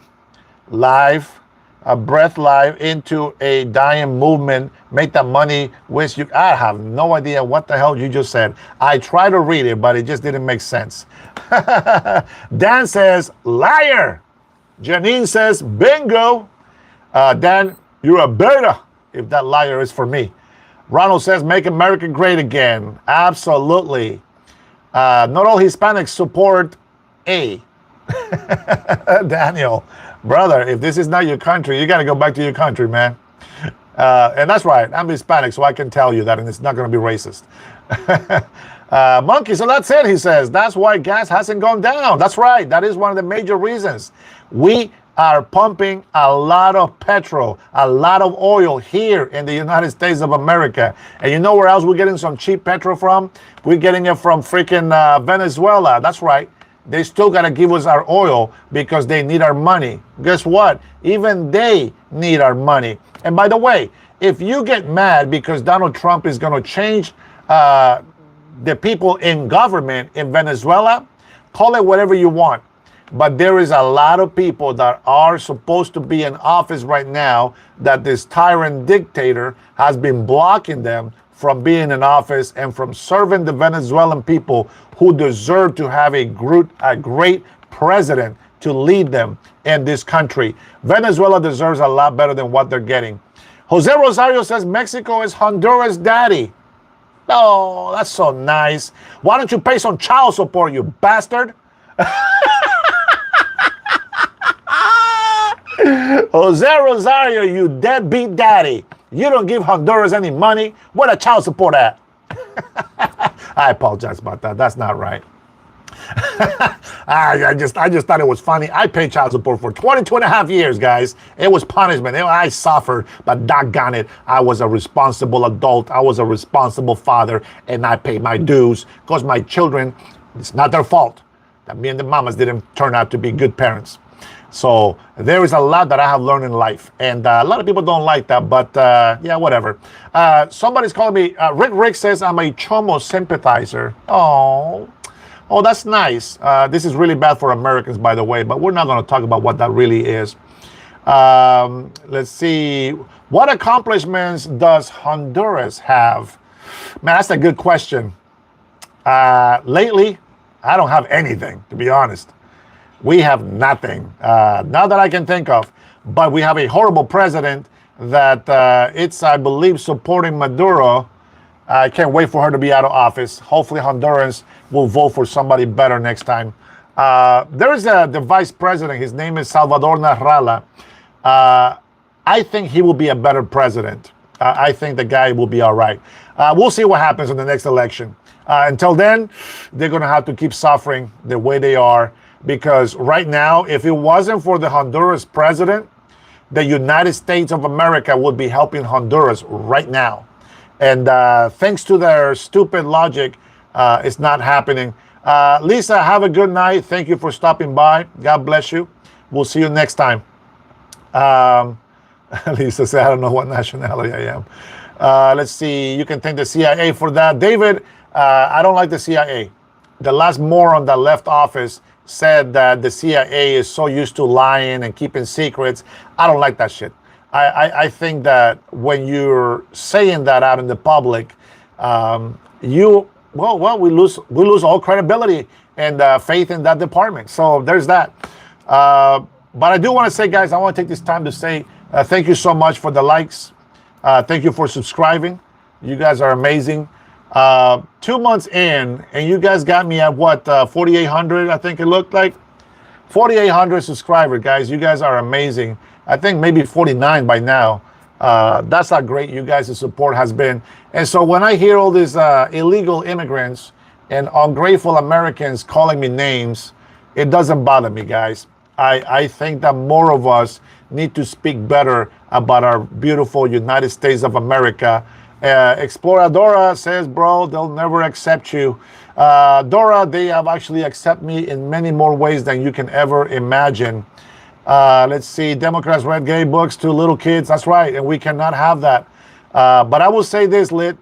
A breath live into a dying movement. Make that money with you. I have no idea what the hell you just said. I tried to read it, but it just didn't make sense. Dan says, liar. Janine says, bingo. Dan, you're a beta, if that liar is for me. Ronald says, make America great again. Absolutely. Not all Hispanics support A. Daniel, brother, if this is not your country, you got to go back to your country, man. And that's right. I'm Hispanic, so I can tell you that, and it's not going to be racist. Monkey, so that's it, he says. That's why gas hasn't gone down. That's right. That is one of the major reasons. We are pumping a lot of petrol, a lot of oil here in the United States of America. And you know where else we're getting some cheap petrol from? We're getting it from freaking Venezuela. That's right. They still got to give us our oil because they need our money. Guess what? Even they need our money. And by the way, if you get mad because Donald Trump is going to change the people in government in Venezuela, call it whatever you want. But there is a lot of people that are supposed to be in office right now that this tyrant dictator has been blocking them from being in office and from serving the Venezuelan people who deserve to have a great president to lead them in this country. Venezuela deserves a lot better than what they're getting. Jose Rosario says Mexico is Honduras' daddy. Oh, that's so nice. Why don't you pay some child support, you bastard? Jose Rosario, you deadbeat daddy. You don't give Honduras any money. Where the child support at? I apologize about that. That's not right. I just thought it was funny. I paid child support for 22 and a half years, guys. It was punishment. I suffered, but doggone it, I was a responsible adult. I was a responsible father, and I paid my dues because my children, it's not their fault that me and the mamas didn't turn out to be good parents. So there is a lot that I have learned in life, and a lot of people don't like that, but yeah, whatever. Somebody's calling me, Rick says I'm a Chomo sympathizer. Oh, that's nice. This is really bad for Americans, by the way, but we're not going to talk about what that really is. Let's see. What accomplishments does Honduras have? Man, that's a good question. Lately, I don't have anything, to be honest. We have nothing, not that I can think of, but we have a horrible president that it's, I believe, supporting Maduro. I can't wait for her to be out of office. Hopefully Hondurans will vote for somebody better next time. There is the vice president. His name is Salvador Narrala. I think he will be a better president. I think the guy will be all right. We'll see what happens in the next election. Until then, they're going to have to keep suffering the way they are. Because right now, if it wasn't for the Honduras president, the United States of America would be helping Honduras right now. And thanks to their stupid logic, it's not happening. Lisa, have a good night. Thank you for stopping by. God bless you. We'll see you next time. Lisa said, I don't know what nationality I am. Let's see. You can thank the CIA for that. David, I don't like the CIA. The last moron that left office said that the CIA is so used to lying and keeping secrets. I don't like that shit. I think that when you're saying that out in the public, we lose all credibility and faith in that department. So there's that. But I do want to say, guys, I want to take this time to say thank you so much for the likes. Thank you for subscribing. You guys are amazing. 2 months in, and you guys got me at what, 4,800, I think it looked like. 4,800 subscribers, guys. You guys are amazing. I think maybe 49 by now. That's how great you guys' support has been. And so when I hear all these illegal immigrants and ungrateful Americans calling me names, it doesn't bother me, guys. I think that more of us need to speak better about our beautiful United States of America. Exploradora says, bro, they'll never accept you. Dora, they have actually accepted me in many more ways than you can ever imagine. Let's see, Democrats read gay books to little kids. That's right, and we cannot have that. But I will say this, Lit.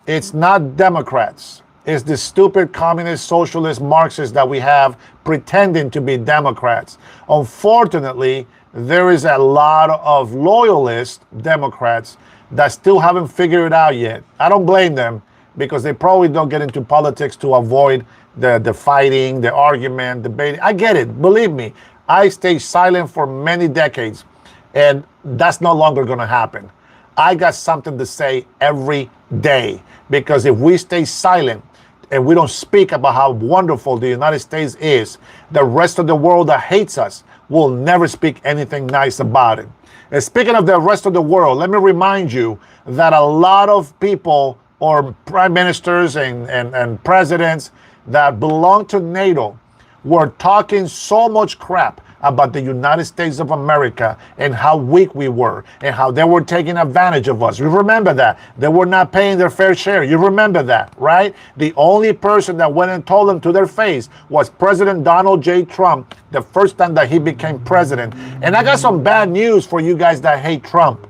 It's not Democrats. It's the stupid communist, socialist, Marxists that we have pretending to be Democrats. Unfortunately, there is a lot of loyalist Democrats that still haven't figured it out yet. I don't blame them because they probably don't get into politics to avoid the fighting, the argument, debating. I get it. Believe me, I stayed silent for many decades, and that's no longer going to happen. I got something to say every day because if we stay silent and we don't speak about how wonderful the United States is, the rest of the world that hates us will never speak anything nice about it. And speaking of the rest of the world, let me remind you that a lot of people or prime ministers and presidents that belong to NATO were talking so much crap about the United States of America and how weak we were and how they were taking advantage of us. You remember that. They were not paying their fair share. You remember that, right? The only person that went and told them to their face was President Donald J. Trump the first time that he became president. And I got some bad news for you guys that hate Trump.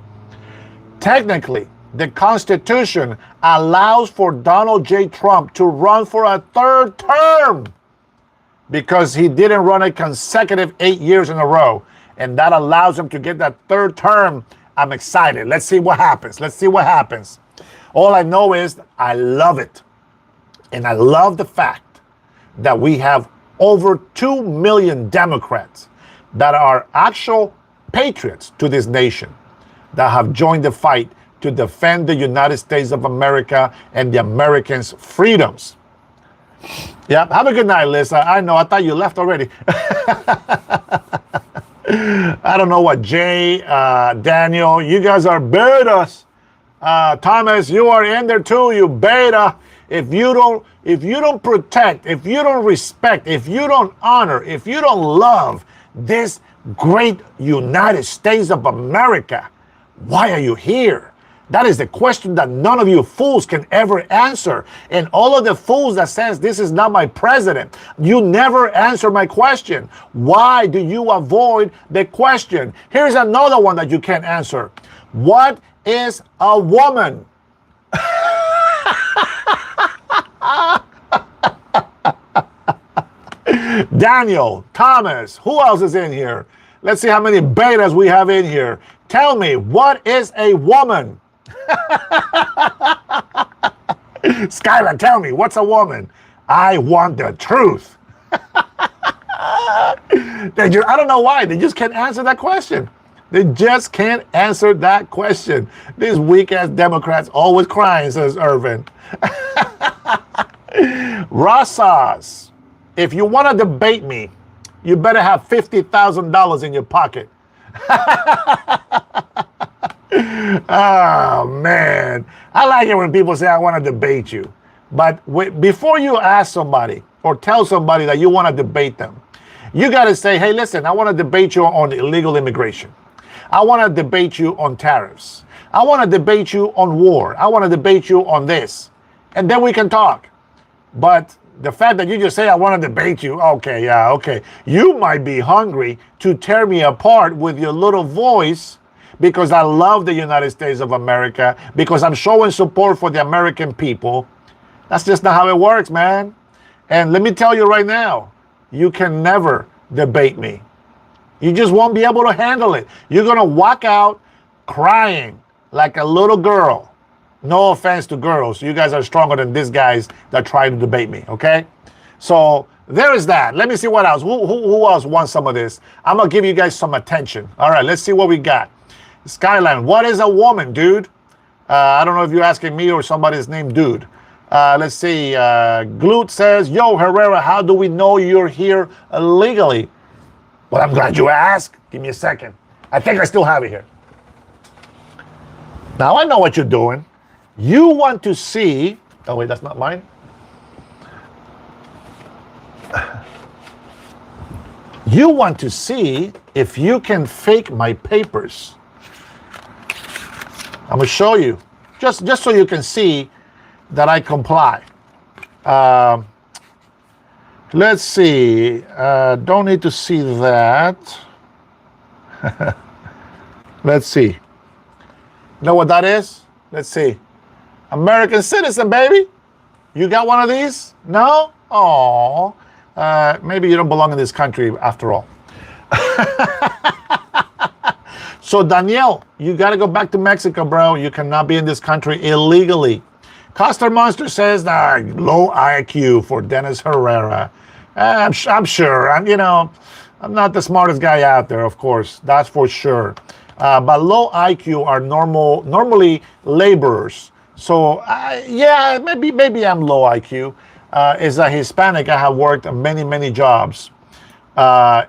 Technically, the Constitution allows for Donald J. Trump to run for a third term because he didn't run a consecutive 8 years in a row. And that allows him to get that third term. I'm excited. Let's see what happens. Let's see what happens. All I know is I love it. And I love the fact that we have over 2 million Democrats that are actual patriots to this nation that have joined the fight to defend the United States of America and the Americans' freedoms. Yep. Have a good night, Lisa. I know. I thought you left already. I don't know what Jay, Daniel, you guys are betas. Thomas, you are in there too. You beta. If you don't protect, if you don't respect, if you don't honor, if you don't love this great United States of America, why are you here? That is the question that none of you fools can ever answer. And all of the fools that says this is not my president, you never answer my question. Why do you avoid the question? Here's another one that you can't answer. What is a woman? Daniel, Thomas, who else is in here? Let's see how many betas we have in here. Tell me, what is a woman? Skylar, tell me, what's a woman? I want the truth. I don't know why. They just can't answer that question. They just can't answer that question. These weak-ass Democrats always crying, says Irvin. Rosas, if you want to debate me, you better have $50,000 in your pocket. Oh, man. I like it when people say, I want to debate you. But before you ask somebody or tell somebody that you want to debate them, you got to say, hey, listen, I want to debate you on illegal immigration. I want to debate you on tariffs. I want to debate you on war. I want to debate you on this. And then we can talk. But the fact that you just say, I want to debate you, okay, yeah, okay. You might be hungry to tear me apart with your little voice because I love the United States of America, because I'm showing support for the American people. That's just not how it works, man. And let me tell you right now, you can never debate me. You just won't be able to handle it. You're going to walk out crying like a little girl. No offense to girls. You guys are stronger than these guys that try to debate me, okay? So there is that. Let me see what else. Who else wants some of this? I'm going to give you guys some attention. All right, let's see what we got. Skyline, what is a woman, dude? I don't know if you're asking me or somebody's named dude. Let's see. Glute says, yo, Herrera, how do we know you're here illegally? Well, I'm glad you asked. Give me a second. I think I still have it here. Now I know what you're doing. You want to see... Oh, wait, that's not mine. You want to see if you can fake my papers. I'm going to show you, just so you can see that I comply. Let's see. Don't need to see that. Let's see. You know what that is? Let's see. American citizen, baby. You got one of these? No? Oh, maybe you don't belong in this country after all. So, Danielle, you got to go back to Mexico, bro. You cannot be in this country illegally. Coster Monster says that low IQ for Dennis Herrera. I'm sure. I'm not the smartest guy out there, of course. That's for sure. But low IQ are normally laborers. So, yeah, maybe I'm low IQ. As a Hispanic, I have worked many, many jobs.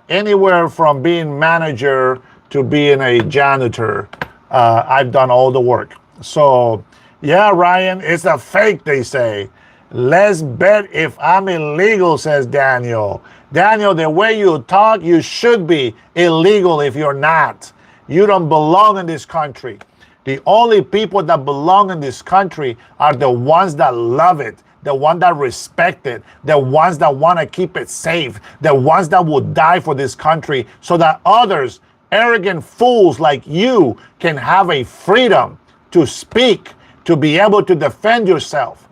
Anywhere from being manager to being a janitor. I've done all the work. So, yeah, Ryan, it's a fake, they say. Let's bet if I'm illegal, says Daniel. Daniel, the way you talk, you should be illegal if you're not. You don't belong in this country. The only people that belong in this country are the ones that love it, the ones that respect it, the ones that want to keep it safe, the ones that would die for this country so that others, arrogant fools like you, can have a freedom to speak, to be able to defend yourself.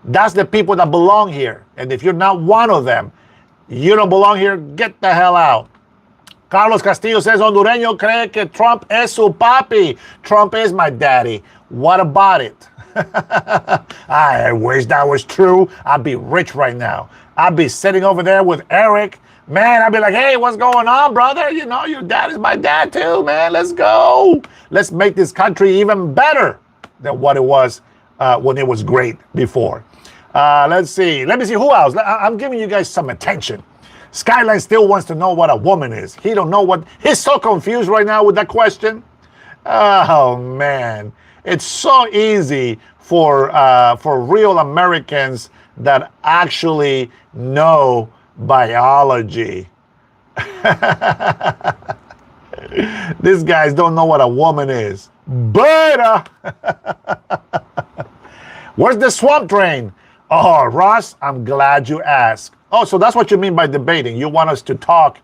That's the people that belong here. And if you're not one of them, you don't belong here. Get the hell out. Carlos Castillo says, Hondureño cree que Trump es su papi. Trump is my daddy. What about it? I wish that was true. I'd be rich right now. I'd be sitting over there with Eric. Man, I'd be like, hey, what's going on, brother? You know, your dad is my dad too, man. Let's go. Let's make this country even better than what it was when it was great before. Let's see. Let me see who else. I'm giving you guys some attention. Skyline still wants to know what a woman is. He don't know what. He's so confused right now with that question. Oh man, it's so easy for real Americans that actually know biology. These guys don't know what a woman is. But where's the swamp drain? Oh, Ross, I'm glad you asked. Oh, so that's what you mean by debating. You want us to talk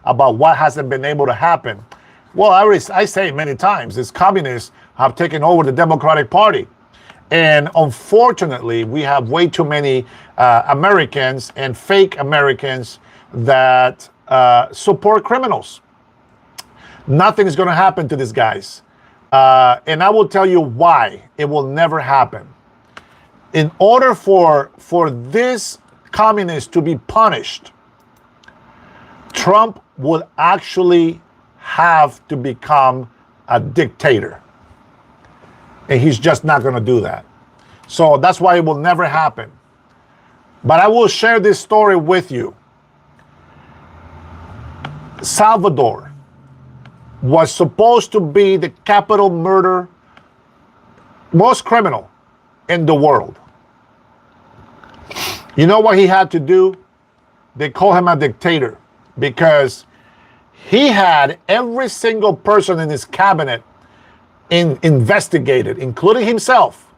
about what hasn't been able to happen. Well, I say it many times, these communists have taken over the Democratic Party. And unfortunately, we have way too many Americans and fake Americans that support criminals. Nothing is going to happen to these guys. And I will tell you why it will never happen. In order for this communists to be punished, Trump would actually have to become a dictator. And he's just not going to do that. So that's why it will never happen. But I will share this story with you. Salvador was supposed to be the capital murder, most criminal in the world. You know what he had to do? They call him a dictator because he had every single person in his cabinet investigated, including himself.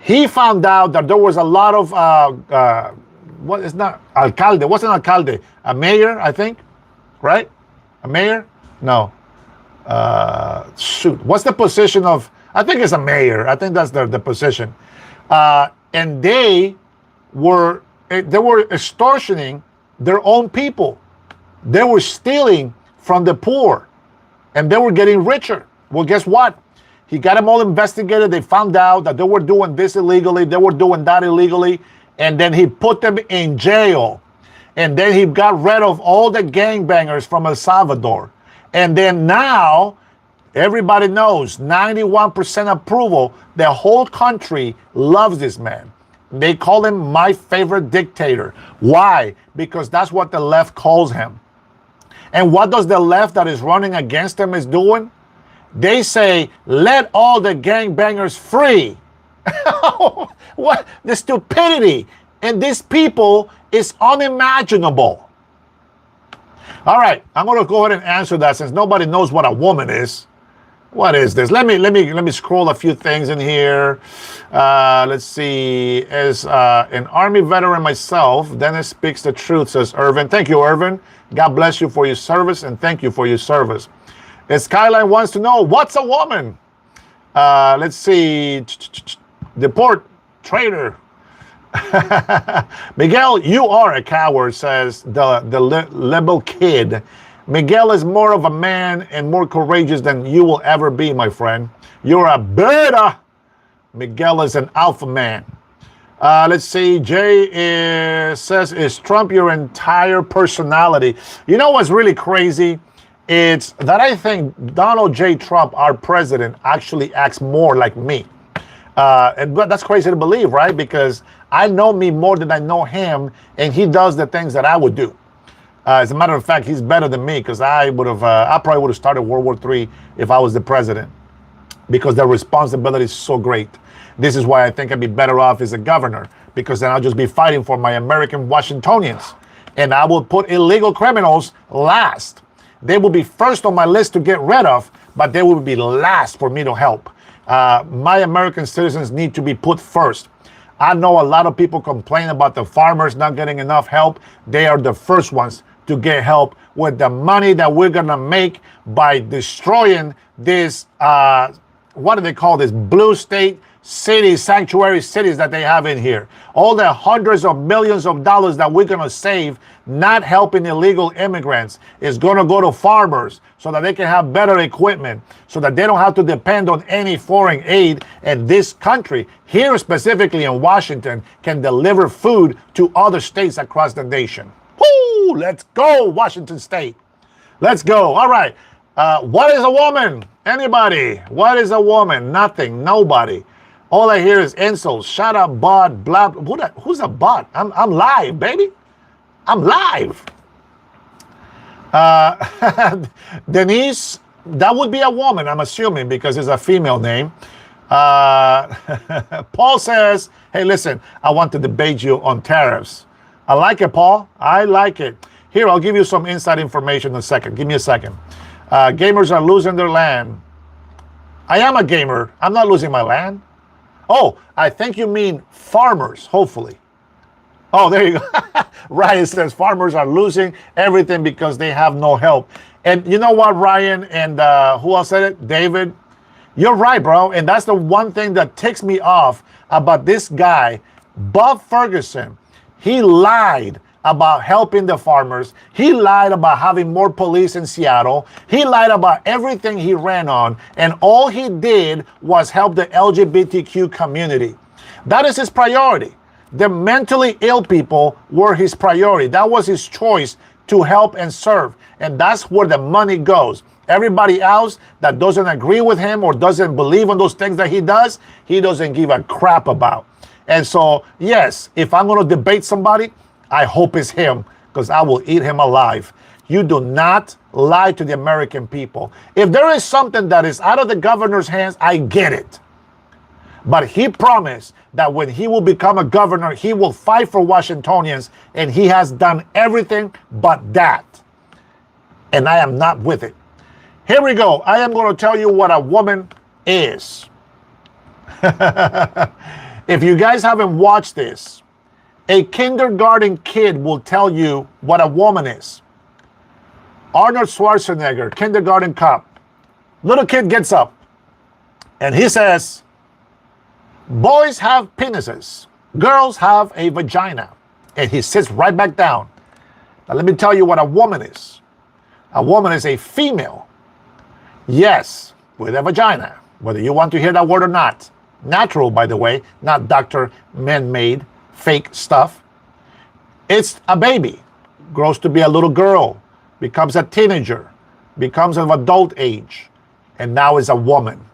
He found out that there was a lot of, alcalde, what's an alcalde? A mayor, I think, right? A mayor? No. What's the position of, I think it's a mayor. I think that's the position. And they were extortioning their own people. They were stealing from the poor and they were getting richer. Well, guess what? He got them all investigated. They found out that they were doing this illegally. They were doing that illegally. And then he put them in jail. And then he got rid of all the gangbangers from El Salvador. And then now everybody knows 91% approval. The whole country loves this man. They call him my favorite dictator. Why? Because that's what the left calls him. And what does the left that is running against him is doing? They say, let all the gangbangers free. What? The stupidity in these people is unimaginable. All right, I'm going to go ahead and answer that since nobody knows what a woman is. What is this? Let me scroll a few things in here. Let's see. As an Army veteran myself, Dennis speaks the truth, says Irvin. Thank you, Irvin. God bless you for your service, and thank you for your service. Skyline wants to know, what's a woman? Let's see. Deport traitor. Miguel, you are a coward, says the liberal kid. Miguel is more of a man and more courageous than you will ever be, my friend. You're a beta. Miguel is an alpha man. Let's see. Jay says, is Trump your entire personality? You know what's really crazy? It's that I think Donald J. Trump, our president, actually acts more like me. But that's crazy to believe, right? Because I know me more than I know him, and he does the things that I would do. As a matter of fact, he's better than me because I probably would have started World War III if I was the president, because the responsibility is so great. This is why I think I'd be better off as a governor, because then I'll just be fighting for my American Washingtonians. And I will put illegal criminals last. They will be first on my list to get rid of, but they will be last for me to help. My American citizens need to be put first. I know a lot of people complain about the farmers not getting enough help. They are the first ones to get help with the money that we're going to make by destroying this, what do they call this, blue state cities, sanctuary cities that they have in here. All the hundreds of millions of dollars that we're going to save not helping illegal immigrants is going to go to farmers so that they can have better equipment, so that they don't have to depend on any foreign aid, and this country, here specifically in Washington, can deliver food to other states across the nation. Woo! Let's go, Washington State. Let's go. All right. What is a woman? Anybody? What is a woman? Nothing. Nobody. All I hear is insults. Shut up, bot. Blah. Who's a bot? I'm live, baby. I'm live. Denise, that would be a woman, I'm assuming, because it's a female name. Paul says, hey, listen, I want to debate you on tariffs. I like it, Paul. I like it. Here, I'll give you some inside information in a second. Give me a second. Gamers are losing their land. I am a gamer. I'm not losing my land. Oh, I think you mean farmers, hopefully. Oh, there you go. Ryan says farmers are losing everything because they have no help. And you know what, Ryan, and who else said it? David. You're right, bro. And that's the one thing that ticks me off about this guy, Bob Ferguson. He lied about helping the farmers. He lied about having more police in Seattle. He lied about everything he ran on. And all he did was help the LGBTQ community. That is his priority. The mentally ill people were his priority. That was his choice to help and serve. And that's where the money goes. Everybody else that doesn't agree with him or doesn't believe in those things that he doesn't give a crap about. And so, yes, if I'm going to debate somebody, I hope it's him, because I will eat him alive. You do not lie to the American people. If there is something that is out of the governor's hands, I get it. But he promised that when he will become a governor, he will fight for Washingtonians, and he has done everything but that. And I am not with it. Here we go. I am going to tell you what a woman is. If you guys haven't watched this, a kindergarten kid will tell you what a woman is. Arnold Schwarzenegger, kindergarten cop. Little kid gets up and he says, boys have penises, girls have a vagina. And he sits right back down. Now let me tell you what a woman is. A woman is a female. Yes, with a vagina, whether you want to hear that word or not. Natural, by the way, not Dr. Man-made fake stuff. It's a baby, grows to be a little girl, becomes a teenager, becomes of adult age, and now is a woman.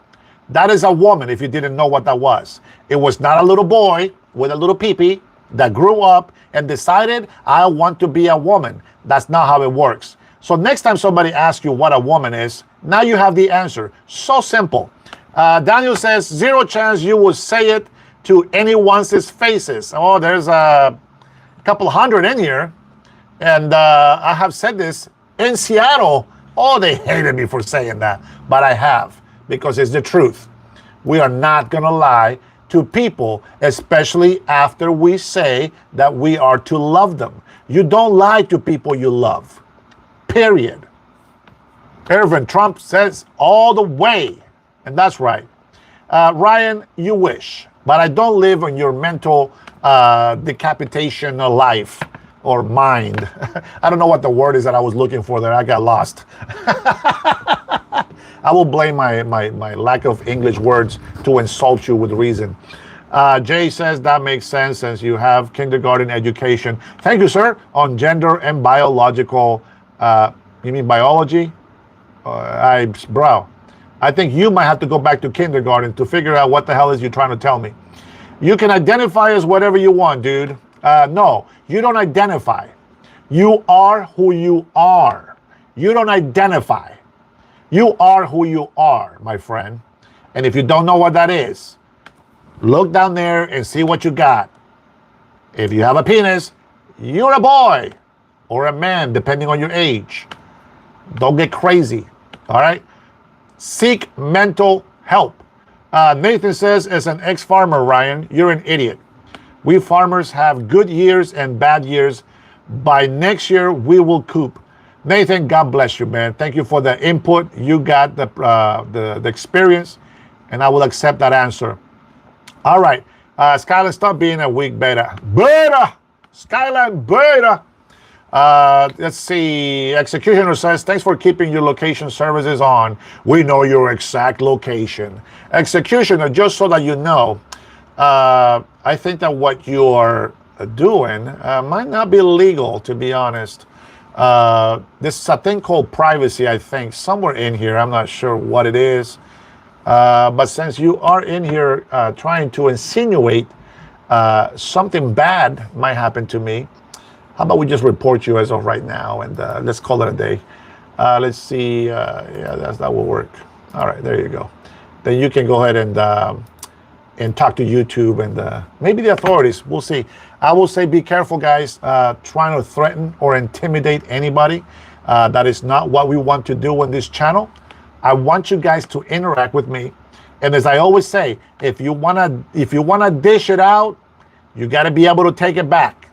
That is a woman, if you didn't know what that was. It was not a little boy with a little peepee that grew up and decided, I want to be a woman. That's not how it works. So next time somebody asks you what a woman is, now you have the answer. So simple. Daniel says, 0 chance you will say it to anyone's faces. Oh, there's a couple hundred in here. And I have said this in Seattle. Oh, they hated me for saying that. But I have, because it's the truth. We are not going to lie to people, especially after we say that we are to love them. You don't lie to people you love. Period. Irvin Trump says all the way. And that's right. Ryan, you wish. But I don't live in your mental decapitation life or mind. I don't know what the word is that I was looking for there. I got lost. I will blame my lack of English words to insult you with reason. Jay says that makes sense since you have kindergarten education. Thank you, sir. On gender and biological, you mean biology? Bro, I think you might have to go back to kindergarten to figure out what the hell is you trying to tell me. You can identify as whatever you want, dude. No, you don't identify. You are who you are. You don't identify. You are who you are, my friend. And if you don't know what that is, look down there and see what you got. If you have a penis, you're a boy. or a man, depending on your age. Don't get crazy. All right? Seek mental help. Nathan says, as an ex-farmer, Ryan, you're an idiot. We farmers have good years and bad years. By next year, we will coop. Nathan, God bless you, man. Thank you for the input. You got the experience, and I will accept that answer. All right. Skyline, stop being a weak beta. Beta! Skyline, beta! Let's see. Executioner says, thanks for keeping your location services on. We know your exact location. Executioner, just so that you know, I think that what you're doing might not be legal, to be honest. This is a thing called privacy, I think, somewhere in here. I'm not sure what it is. But since you are in here trying to insinuate something bad might happen to me, how about we just report you as of right now, and let's call it a day. Let's see. Yeah, that will work. All right, there you go. Then you can go ahead and talk to YouTube and maybe the authorities. We'll see. I will say be careful, guys, trying to threaten or intimidate anybody. That is not what we want to do on this channel. I want you guys to interact with me. And as I always say, if you wanna dish it out, you got to be able to take it back.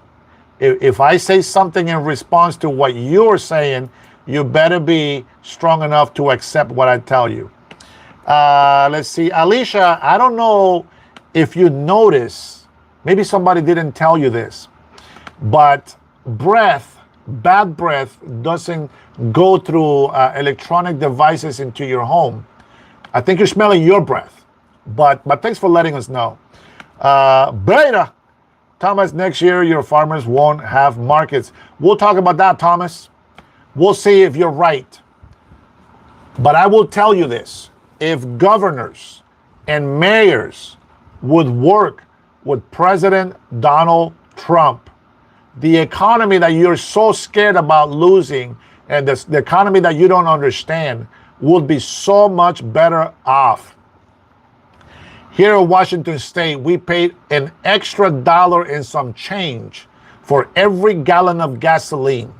If I say something in response to what you're saying, you better be strong enough to accept what I tell you. Let's see. Alicia, I don't know if you notice, maybe somebody didn't tell you this, but bad breath doesn't go through electronic devices into your home. I think you're smelling your breath, but thanks for letting us know. Beta, Thomas, next year your farmers won't have markets. We'll talk about that, Thomas. We'll see if you're right. But I will tell you this. If governors and mayors would work with President Donald Trump, the economy that you're so scared about losing and the economy that you don't understand would be so much better off. Here in Washington State, we paid an extra $1 and some change for every gallon of gasoline.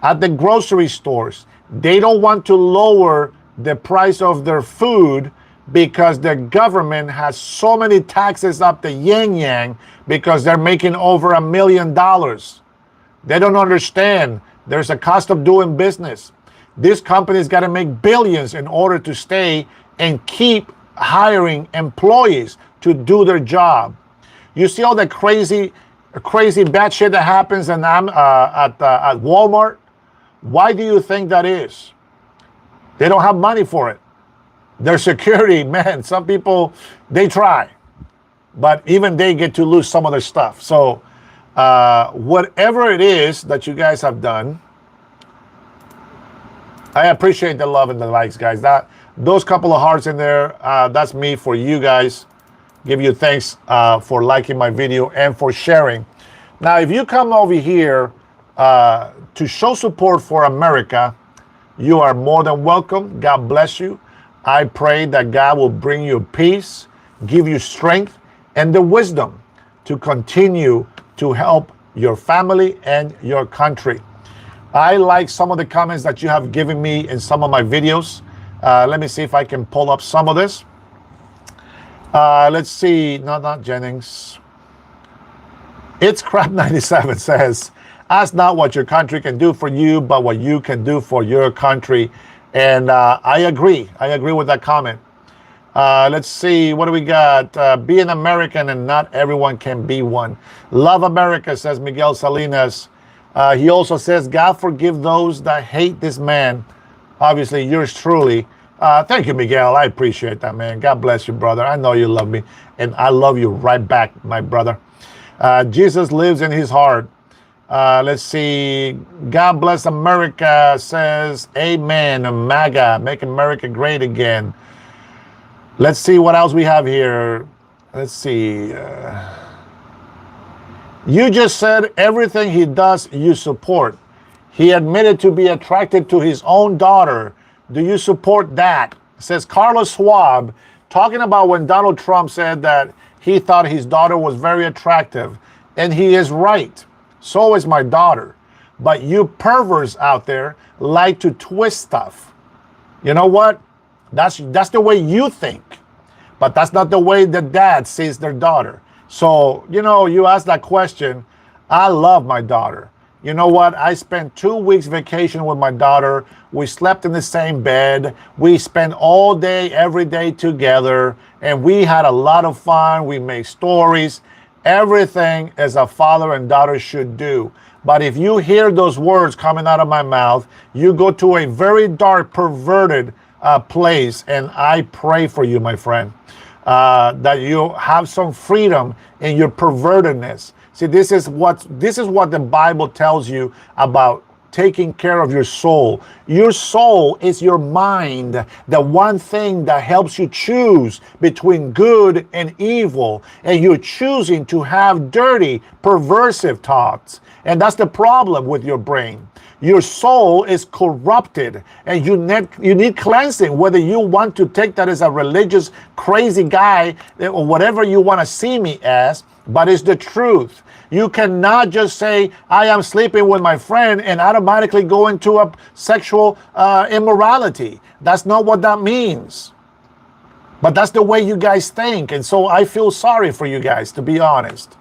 At the grocery stores, they don't want to lower the price of their food because the government has so many taxes up the yang because they're making over $1 million. They don't understand there's a cost of doing business. This company's got to make billions in order to stay and keep hiring employees to do their job. You see all the crazy bad shit that happens at Walmart? Why do you think that is? They don't have money for it. Their security, man, some people, they try. But even they get to lose some of their stuff. So whatever it is that you guys have done, I appreciate the love and the likes, guys. Those couple of hearts in there, that's me for you guys. Give you thanks for liking my video and for sharing. Now, if you come over here to show support for America, you are more than welcome. God bless you. I pray that God will bring you peace, give you strength, and the wisdom to continue to help your family and your country. I like some of the comments that you have given me in some of my videos. Let me see if I can pull up some of this. Let's see. No, not Jennings. It's Crap 97 says, ask not what your country can do for you, but what you can do for your country. And I agree. I agree with that comment. Let's see. What do we got? Be an American and not everyone can be one. Love America, says Miguel Salinas. He also says, God forgive those that hate this man. Obviously, yours truly. Thank you, Miguel. I appreciate that, man. God bless you, brother. I know you love me, and I love you right back, my brother. Jesus lives in his heart. Let's see. God bless America, says, amen. MAGA, make America great again. Let's see what else we have here. Let's see. You just said everything he does, you support. He admitted to be attracted to his own daughter. Do you support that? Says Carlos Schwab, talking about when Donald Trump said that he thought his daughter was very attractive. And he is right. So is my daughter. But you perverts out there like to twist stuff. You know what? That's the way you think. But that's not the way the dad sees their daughter. So, you ask that question. I love my daughter. You know what? I spent 2 weeks vacation with my daughter. We slept in the same bed. We spent all day, every day together. And we had a lot of fun. We made stories. Everything as a father and daughter should do. But if you hear those words coming out of my mouth, you go to a very dark, perverted place. And I pray for you, my friend, that you have some freedom in your pervertedness. See, this is what the Bible tells you about taking care of your soul. Your soul is your mind, the one thing that helps you choose between good and evil. And you're choosing to have dirty, perversive thoughts. And that's the problem with your brain. Your soul is corrupted and you need cleansing, whether you want to take that as a religious, crazy guy or whatever you want to see me as, but it's the truth. You cannot just say, I am sleeping with my friend and automatically go into a sexual immorality. That's not what that means. But that's the way you guys think. And so I feel sorry for you guys, to be honest.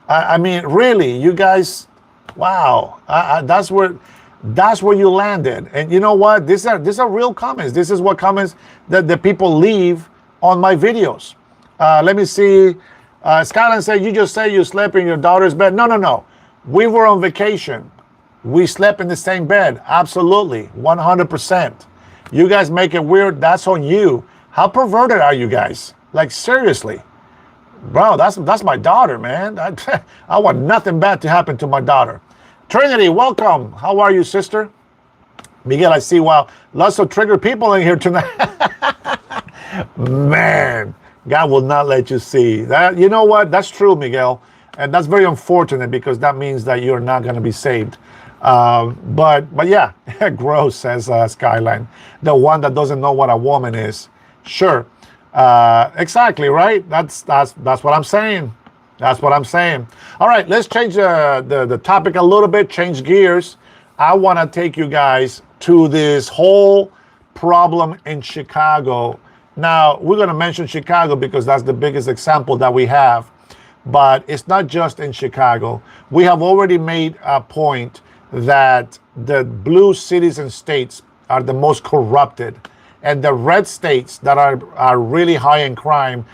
I mean, really, you guys, wow, that's where you landed. And you know what? These are real comments. This is what comments that the people leave on my videos. Let me see. Skyline said, you just say you slept in your daughter's bed. No. We were on vacation. We slept in the same bed. Absolutely. 100%. You guys make it weird. That's on you. How perverted are you guys? Like, seriously. Bro, that's my daughter, man. I want nothing bad to happen to my daughter. Trinity, welcome. How are you, sister? Miguel, I see, wow, lots of triggered people in here tonight. Man, God will not let you see that. You know what? That's true, Miguel. And that's very unfortunate because that means that you're not going to be saved. But yeah, gross, says Skyline. The one that doesn't know what a woman is. Sure. Exactly, right? That's what I'm saying. That's what I'm saying. All right, let's change the topic a little bit, change gears. I want to take you guys to this whole problem in Chicago. Now, we're going to mention Chicago because that's the biggest example that we have. But it's not just in Chicago. We have already made a point that the blue cities and states are the most corrupted. And the red states that are really high in crime,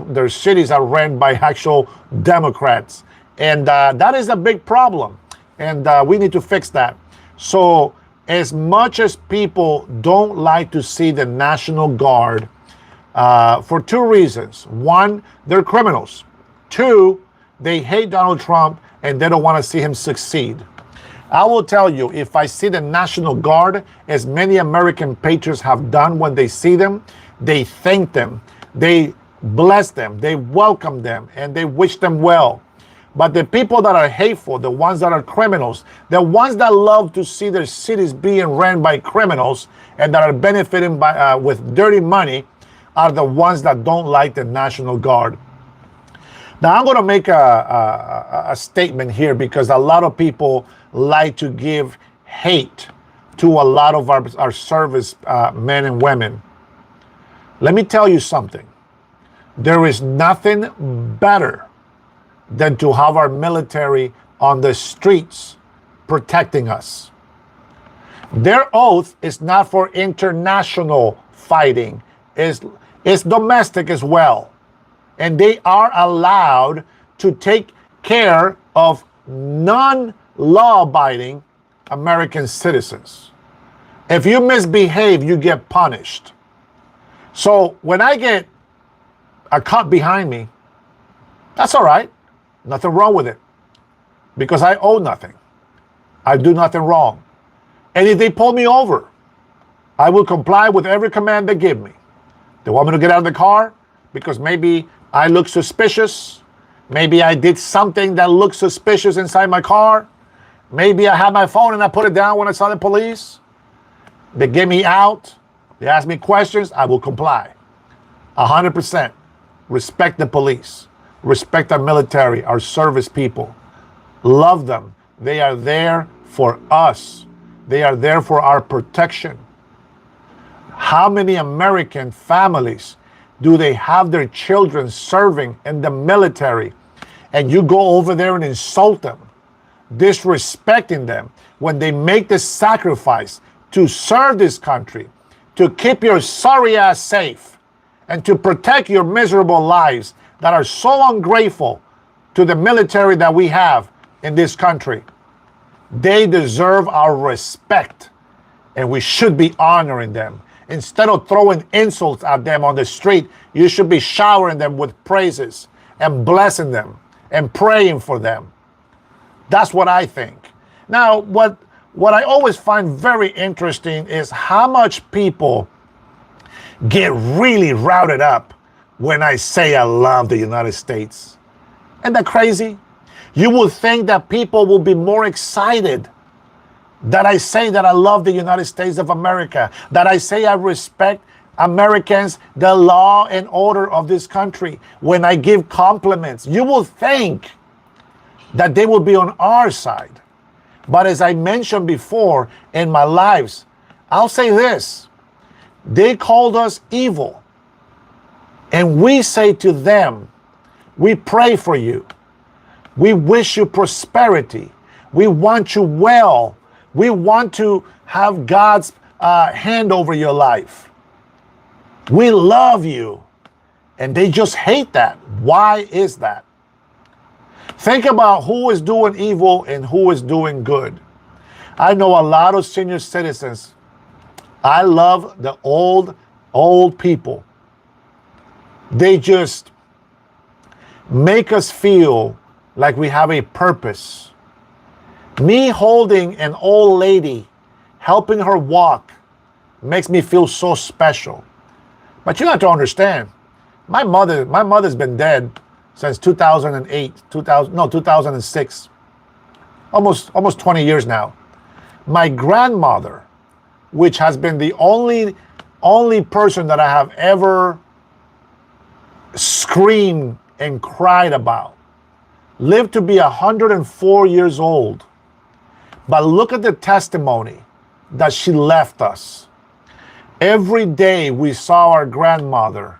their cities are run by actual Democrats. And that is a big problem. And we need to fix that. So as much as people don't like to see the National Guard, for two reasons. One, they're criminals. Two, they hate Donald Trump and they don't want to see him succeed. I will tell you, if I see the National Guard, as many American patriots have done when they see them, they thank them, they bless them, they welcome them, and they wish them well. But the people that are hateful, the ones that are criminals, the ones that love to see their cities being ran by criminals and that are benefiting by with dirty money, are the ones that don't like the National Guard. Now, I'm going to make a statement here because a lot of people like to give hate to a lot of our service men and women. Let me tell you something. There is nothing better than to have our military on the streets protecting us. Their oath is not for international fighting. It's domestic as well. And they are allowed to take care of non-law-abiding American citizens. If you misbehave, you get punished. So when I get a cop behind me, that's all right. Nothing wrong with it. Because I owe nothing. I do nothing wrong. And if they pull me over, I will comply with every command they give me. They want me to get out of the car because maybe I look suspicious. Maybe I did something that looked suspicious inside my car. Maybe I had my phone and I put it down when I saw the police. They get me out. They ask me questions. I will comply. 100%. Respect the police. Respect our military, our service people. Love them. They are there for us. They are there for our protection. How many American families do they have their children serving in the military, and you go over there and insult them, disrespecting them when they make the sacrifice to serve this country, to keep your sorry ass safe, and to protect your miserable lives that are so ungrateful to the military that we have in this country? They deserve our respect, and we should be honoring them. Instead of throwing insults at them on the street, you should be showering them with praises and blessing them and praying for them. That's what I think. Now, what I always find very interesting is how much people get really routed up when I say I love the United States. Isn't that crazy? You would think that people will be more excited that I say that I love the United States of America, that I say I respect Americans, the law and order of this country. When I give compliments, you will think that they will be on our side. But as I mentioned before in my lives, I'll say this: they called us evil, and we say to them, we pray for you, we wish you prosperity, we want you well, we want to have God's hand over your life, we love you. And they just hate that. Why is that? Think about who is doing evil and who is doing good. I know a lot of senior citizens. I love the old people. They just make us feel like we have a purpose. Me holding an old lady, helping her walk, makes me feel so special. But you have to understand, my mother's been dead since 2006. Almost 20 years now. My grandmother, which has been the only person that I have ever screamed and cried about, lived to be 104 years old. But look at the testimony that she left us. Every day we saw our grandmother,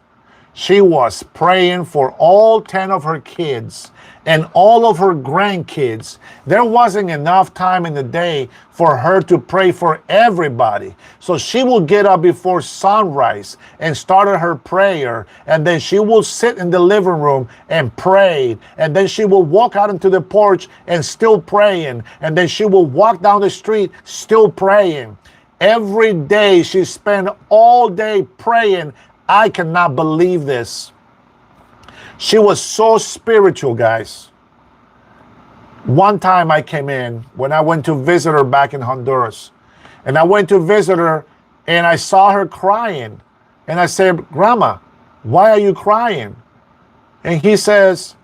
she was praying for all 10 of her kids and all of her grandkids. There wasn't enough time in the day for her to pray for everybody. So she will get up before sunrise and start her prayer, and then she will sit in the living room and pray, and then she will walk out into the porch and still praying, and then she will walk down the street still praying. Every day she spent all day praying. I cannot believe this. She was so spiritual, guys. One time I came in when I went to visit her back in Honduras, and I went to visit her and I saw her crying, and I said, "Grandma, why are you crying?" And he says,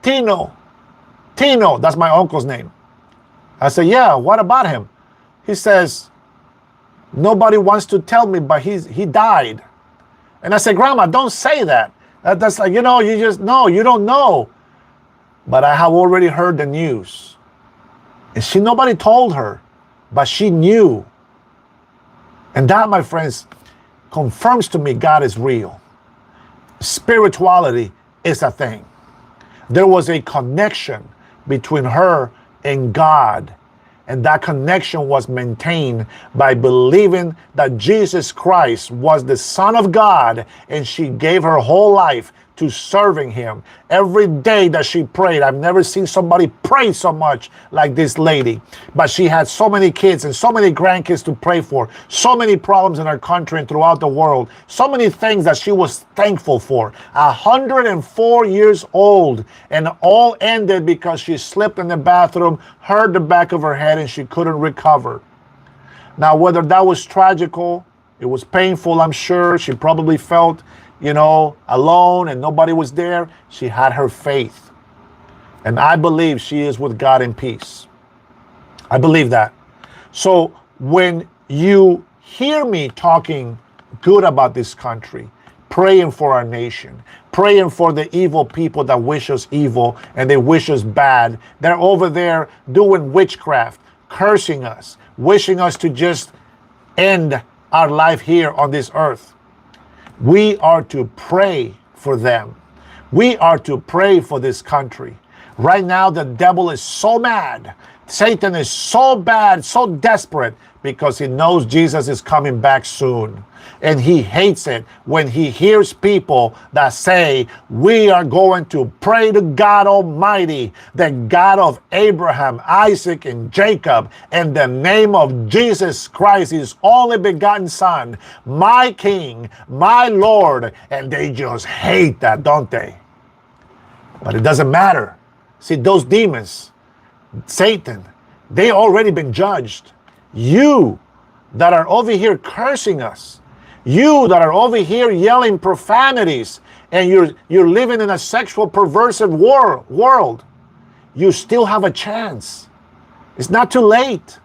Tino, that's my uncle's name. I said, "Yeah, what about him?" He says, "Nobody wants to tell me, but he died." And I said, "Grandma, don't say that. That's like, you just know, you don't know." But I have already heard the news. And nobody told her, but she knew. And that, my friends, confirms to me God is real. Spirituality is a thing. There was a connection between her and God. And that connection was maintained by believing that Jesus Christ was the Son of God, and she gave her whole life to serving him. Every day that she prayed, I've never seen somebody pray so much like this lady. But she had so many kids and so many grandkids to pray for, so many problems in her country and throughout the world, so many things that she was thankful for. 104 years old, and all ended because she slipped in the bathroom, hurt the back of her head, and she couldn't recover. Now, whether that was tragical, it was painful, I'm sure. She probably felt alone and nobody was there. She had her faith. And I believe she is with God in peace. I believe that. So when you hear me talking good about this country, praying for our nation, praying for the evil people that wish us evil and they wish us bad, they're over there doing witchcraft, cursing us, wishing us to just end our life here on this earth. We are to pray for them. We are to pray for this country. Right now, the devil is so mad. Satan is so bad, so desperate, because he knows Jesus is coming back soon. And he hates it when he hears people that say, we are going to pray to God Almighty, the God of Abraham, Isaac, and Jacob, in the name of Jesus Christ, his only begotten Son, my King, my Lord. And they just hate that, don't they? But it doesn't matter. See, those demons, Satan, they already been judged. You that are over here cursing us, you that are over here yelling profanities, and you're living in a sexual perversive world, you still have a chance. It's not too late.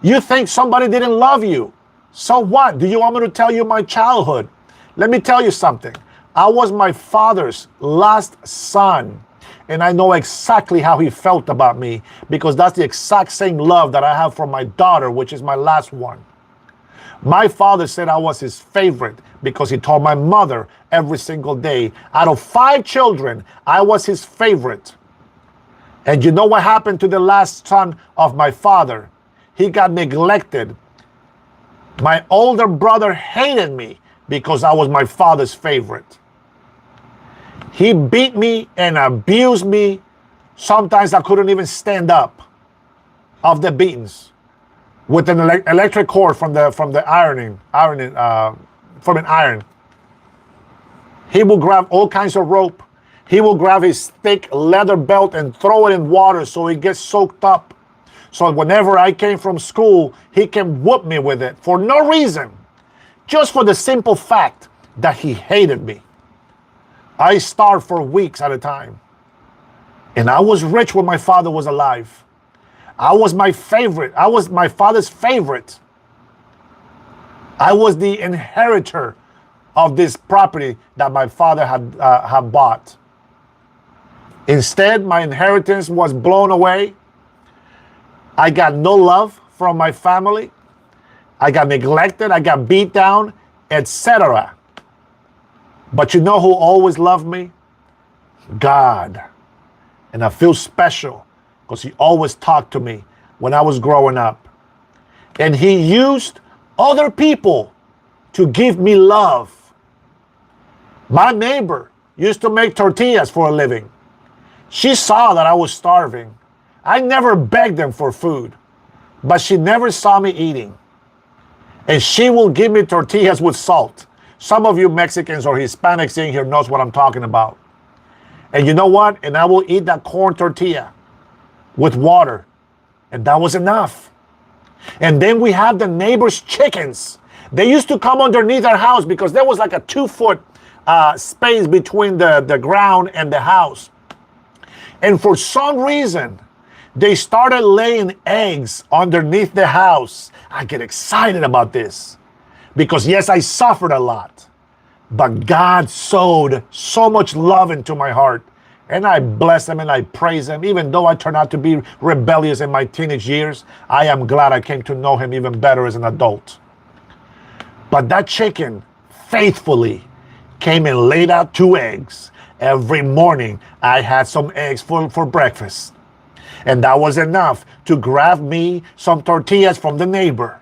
You think somebody didn't love you. So what? Do you want me to tell you my childhood? Let me tell you something. I was my father's last son. And I know exactly how he felt about me, because that's the exact same love that I have for my daughter, which is my last one. My father said I was his favorite because he told my mother every single day, out of 5 children, I was his favorite. And you know what happened to the last son of my father? He got neglected. My older brother hated me because I was my father's favorite. He beat me and abused me. Sometimes I couldn't even stand up of the beatings with an electric cord from the ironing from an iron. He will grab all kinds of rope. He will grab his thick leather belt and throw it in water so it gets soaked up. So whenever I came from school, he can whoop me with it for no reason, just for the simple fact that he hated me. I starved for weeks at a time. And I was rich when my father was alive. I was my favorite. I was my father's favorite. I was the inheritor of this property that my father had bought. Instead, my inheritance was blown away. I got no love from my family. I got neglected. I got beat down, etc. But you know who always loved me? God. And I feel special because he always talked to me when I was growing up. And he used other people to give me love. My neighbor used to make tortillas for a living. She saw that I was starving. I never begged them for food, but she never saw me eating. And she will give me tortillas with salt. Some of you Mexicans or Hispanics in here knows what I'm talking about. And you know what? And I will eat that corn tortilla with water. And that was enough. And then we have the neighbors' chickens. They used to come underneath our house because there was like a 2-foot space between the ground and the house. And for some reason, they started laying eggs underneath the house. I get excited about this. Because yes, I suffered a lot, but God sowed so much love into my heart, and I bless him and I praise him. Even though I turned out to be rebellious in my teenage years, I am glad I came to know him even better as an adult. But that chicken faithfully came and laid out 2 eggs. Every morning I had some eggs for breakfast, and that was enough to grab me some tortillas from the neighbor.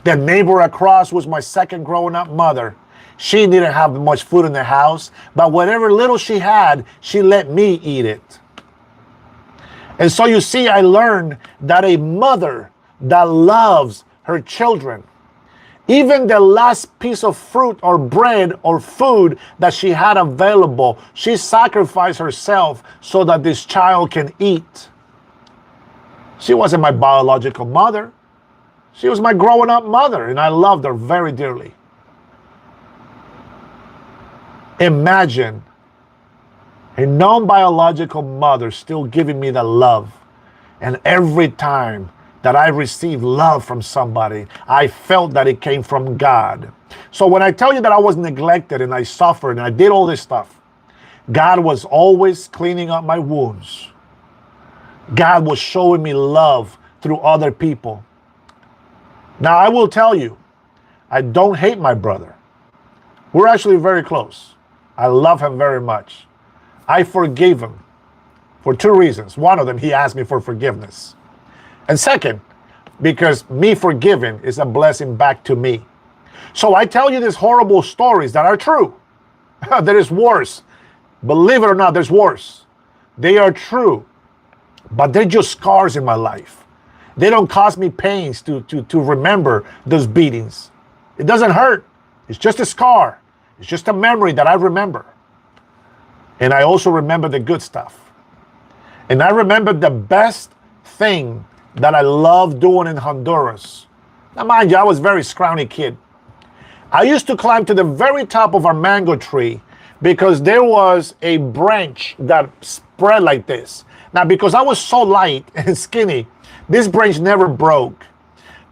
The neighbor across was my second growing up mother. She didn't have much food in the house, but whatever little she had, she let me eat it. And so you see, I learned that a mother that loves her children, even the last piece of fruit or bread or food that she had available, she sacrificed herself so that this child can eat. She wasn't my biological mother. She was my growing up mother, and I loved her very dearly. Imagine a non-biological mother still giving me the love. And every time that I received love from somebody, I felt that it came from God. So when I tell you that I was neglected and I suffered and I did all this stuff, God was always cleaning up my wounds. God was showing me love through other people. Now, I will tell you, I don't hate my brother. We're actually very close. I love him very much. I forgave him for two reasons. One of them, he asked me for forgiveness. And second, because me forgiving is a blessing back to me. So I tell you these horrible stories that are true. There is worse. Believe it or not, there's worse. They are true, but they're just scars in my life. They don't cause me pains to remember those beatings. It doesn't hurt. It's just a scar. It's just a memory that I remember. And I also remember the good stuff. And I remember the best thing that I loved doing in Honduras. Now, mind you, I was a very scrawny kid. I used to climb to the very top of our mango tree because there was a branch that spread like this. Now, because I was so light and skinny, this branch never broke.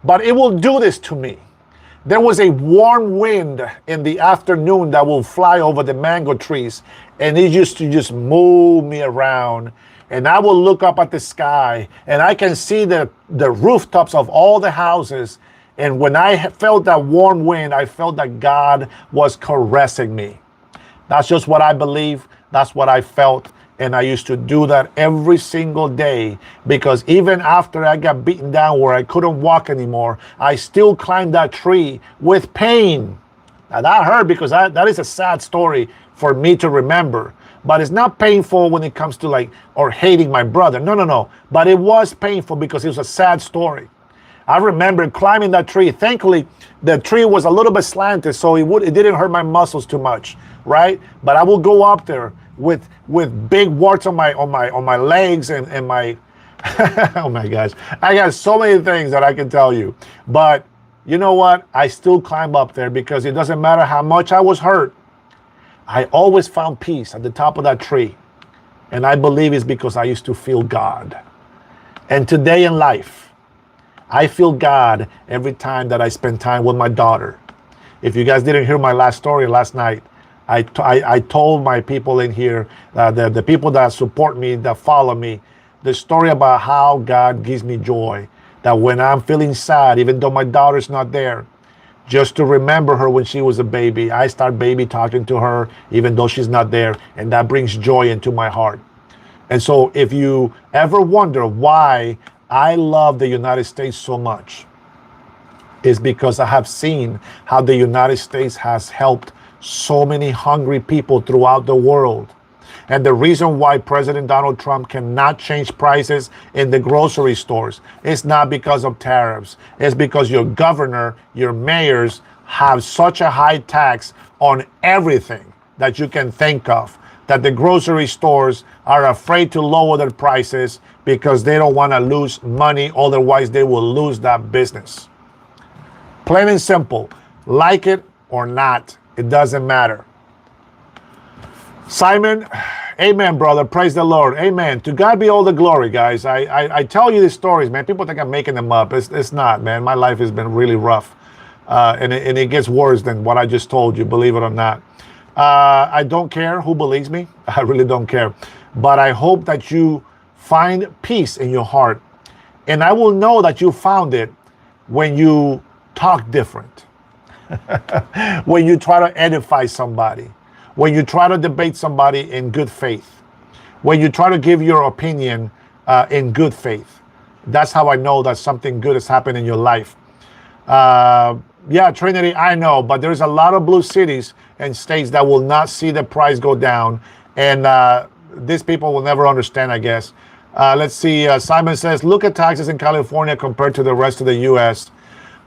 But it will do this to me. There was a warm wind in the afternoon that will fly over the mango trees, and it used to just move me around. And I will look up at the sky, and I can see the rooftops of all the houses. And when I felt that warm wind, I felt that God was caressing me. That's just what I believe. That's what I felt. And I used to do that every single day, because even after I got beaten down where I couldn't walk anymore, I still climbed that tree with pain. Now that hurt, because that is a sad story for me to remember. But it's not painful when it comes to or hating my brother. No. But it was painful because it was a sad story. I remember climbing that tree. Thankfully, the tree was a little bit slanted, so it didn't hurt my muscles too much, right? But I will go up there with big warts on my legs and my oh my gosh. I got so many things that I can tell you. But you know what? I still climb up there because it doesn't matter how much I was hurt. I always found peace at the top of that tree. And I believe it's because I used to feel God. And today in life, I feel God every time that I spend time with my daughter. If you guys didn't hear my last story last night, I told my people in here, the people that support me, that follow me, the story about how God gives me joy. That when I'm feeling sad, even though my daughter's not there, just to remember her when she was a baby, I start baby talking to her, even though she's not there, and that brings joy into my heart. And so if you ever wonder why I love the United States so much, it's because I have seen how the United States has helped so many hungry people throughout the world. And the reason why President Donald Trump cannot change prices in the grocery stores is not because of tariffs. It's because your governor, your mayors have such a high tax on everything that you can think of, that the grocery stores are afraid to lower their prices because they don't want to lose money. Otherwise, they will lose that business. Plain and simple. Like it or not, it doesn't matter. Simon, amen, brother. Praise the Lord. Amen. To God be all the glory, guys. I tell you these stories, man. People think I'm making them up. It's not, man. My life has been really rough. And it gets worse than what I just told you, believe it or not. I don't care who believes me. I really don't care. But I hope that you find peace in your heart. And I will know that you found it when you talk different. When you try to edify somebody. When you try to debate somebody in good faith. When you try to give your opinion in good faith. That's how I know that something good has happened in your life. Yeah, Trinity, I know, but there's a lot of blue cities and states that will not see the price go down. And these people will never understand, I guess. Let's see. Simon says, look at taxes in California compared to the rest of the U.S.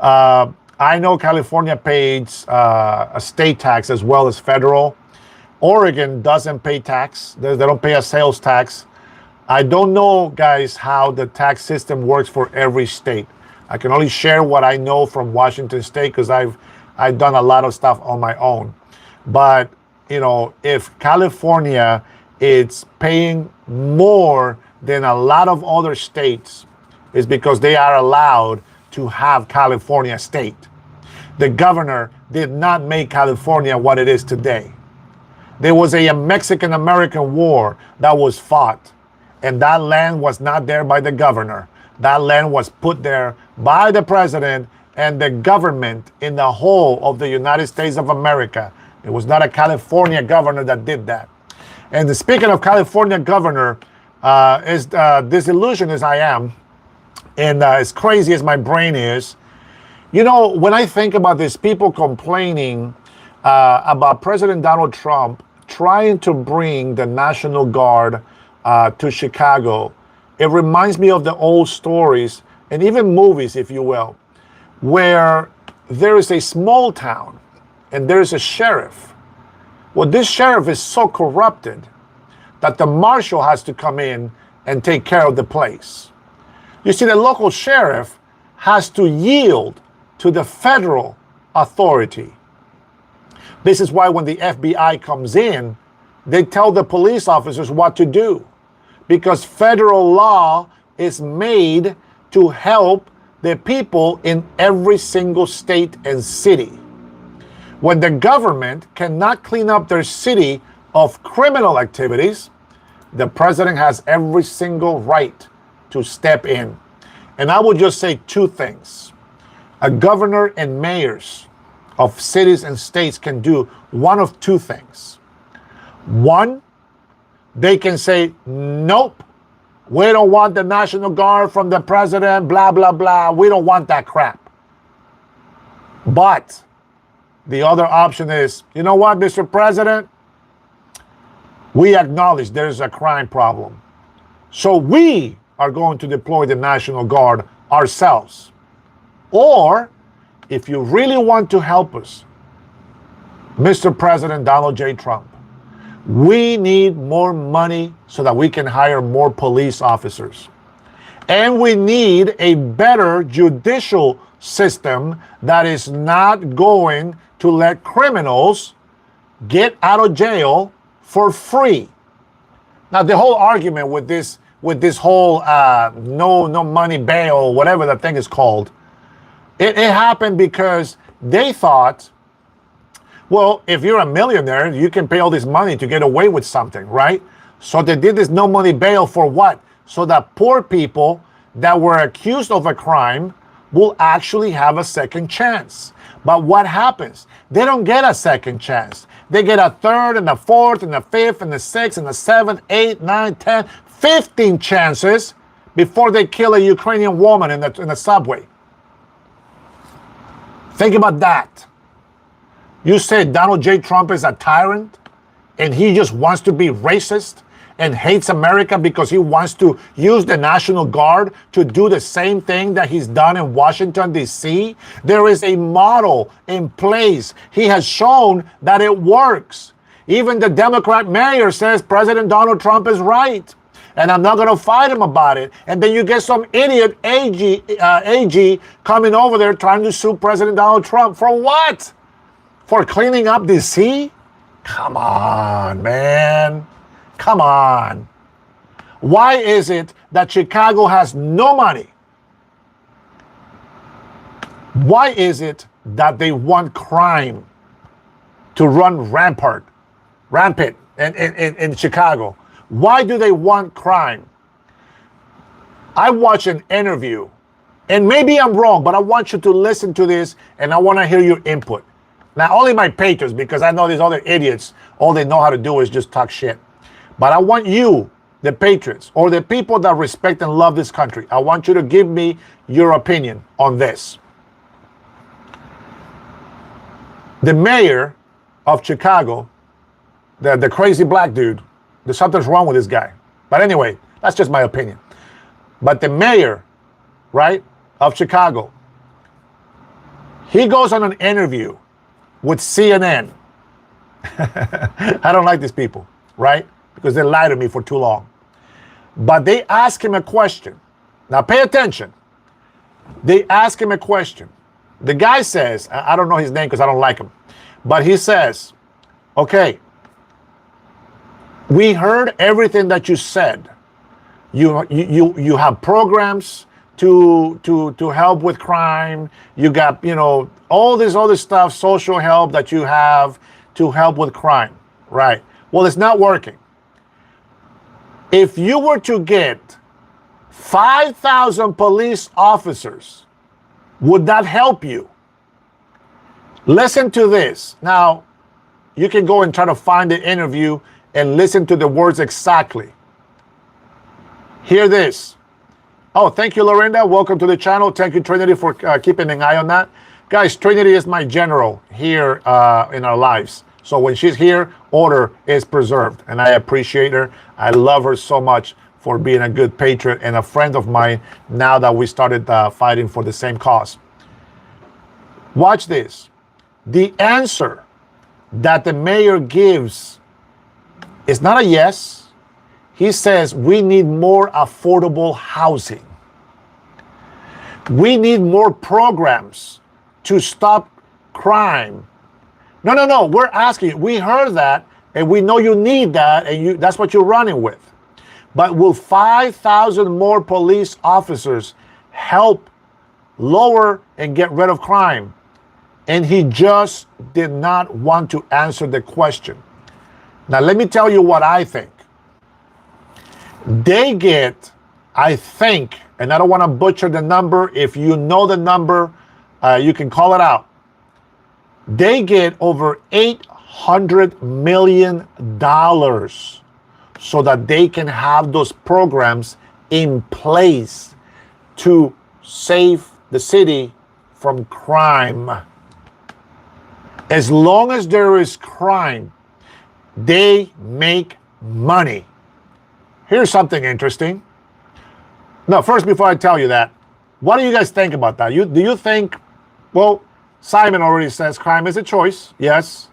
I know California pays a state tax as well as federal. Oregon doesn't pay tax. They don't pay a sales tax. I don't know, guys, how the tax system works for every state. I can only share what I know from Washington State because I've done a lot of stuff on my own. But, you know, if California is paying more than a lot of other states, it's because they are allowed to have California state. The governor did not make California what it is today. There was a Mexican-American war that was fought, and that land was not there by the governor. That land was put there by the president and the government in the whole of the United States of America. It was not a California governor that did that. And speaking of California governor, as disillusioned as I am, and as crazy as my brain is, you know, when I think about these people complaining about President Donald Trump trying to bring the National Guard to Chicago, it reminds me of the old stories and even movies, if you will, where there is a small town and there is a sheriff. Well, this sheriff is so corrupted that the marshal has to come in and take care of the place. You see, the local sheriff has to yield to the federal authority. This is why when the FBI comes in, they tell the police officers what to do, because federal law is made to help the people in every single state and city. When the government cannot clean up their city of criminal activities, the president has every single right to step in. And I would just say two things. A governor and mayors of cities and states can do one of two things. One, they can say, nope, we don't want the National Guard from the president, blah, blah, blah. We don't want that crap. But the other option is, you know what, Mr. President? We acknowledge there's a crime problem. So we are going to deploy the National Guard ourselves. Or, if you really want to help us, Mr. President Donald J. Trump, we need more money so that we can hire more police officers. And we need a better judicial system that is not going to let criminals get out of jail for free. Now, the whole argument with this whole no money bail, whatever that thing is called, it happened because they thought, well, if you're a millionaire, you can pay all this money to get away with something, right? So they did this no money bail for what? So that poor people that were accused of a crime will actually have a second chance. But what happens? They don't get a second chance. They get a third and a fourth and a fifth and a sixth and a seventh, 8, 9, 10, 15 chances before they kill a Ukrainian woman in the subway. Think about that. You say Donald J. Trump is a tyrant and he just wants to be racist and hates America because he wants to use the National Guard to do the same thing that he's done in Washington, D.C. There is a model in place. He has shown that it works. Even the Democrat mayor says President Donald Trump is right, and I'm not going to fight him about it. And then you get some idiot AG coming over there trying to sue President Donald Trump. For what? For cleaning up D.C.? Come on, man. Come on. Why is it that Chicago has no money? Why is it that they want crime to run rampant in Chicago? Why do they want crime? I watched an interview, and maybe I'm wrong, but I want you to listen to this, and I want to hear your input. Now, only my patrons, because I know these other idiots, all they know how to do is just talk shit. But I want you, the patriots, or the people that respect and love this country, I want you to give me your opinion on this. The mayor of Chicago, the crazy black dude, there's something's wrong with this guy. But anyway, that's just my opinion. But the mayor, right, of Chicago, he goes on an interview with CNN. I don't like these people, right? Because they lie to me for too long. But they ask him a question. Now pay attention. They ask him a question. The guy says, I don't know his name because I don't like him, but he says, okay, we heard everything that you said. You have programs to help with crime. You got, all this other stuff, social help that you have to help with crime, right? Well, it's not working. If you were to get 5,000 police officers. Would that help you? Listen to this. Now, you can go and try to find the interview and listen to the words exactly. Hear this. Oh, thank you, Lorinda. Welcome to the channel. Thank you, Trinity, for keeping an eye on that. Guys, Trinity is my general here in our lives. So when she's here, order is preserved. And I appreciate her. I love her so much for being a good patriot and a friend of mine now that we started fighting for the same cause. Watch this. The answer that the mayor gives is not a yes. He says we need more affordable housing. We need more programs to stop crime. No. We're asking. We heard that, and we know you need that, and that's what you're running with. But will 5,000 more police officers help lower and get rid of crime? And he just did not want to answer the question. Now, let me tell you what I think. They get, I think, and I don't want to butcher the number. If you know the number, you can call it out. They get over $800 million so that they can have those programs in place to save the city from crime. As long as there is crime, they make money. Here's something interesting. No, first, before I tell you that, what do you guys think about that? Do you think, well, Simon already says crime is a choice. Yes.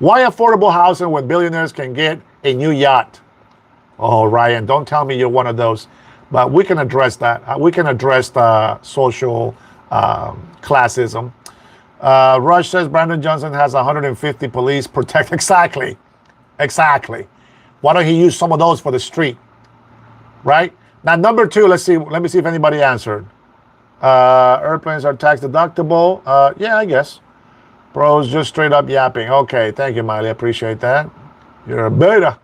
Why affordable housing when billionaires can get a new yacht? Oh, Ryan, don't tell me you're one of those. But we can address that. We can address the social classism. Rush says Brandon Johnson has 150 police protect. Exactly. Why don't he use some of those for the street? Right? Now, number two, let me see if anybody answered. Airplanes are tax deductible. Yeah, I guess. Bros just straight up yapping. Okay, thank you, Miley. I appreciate that. You're a beta.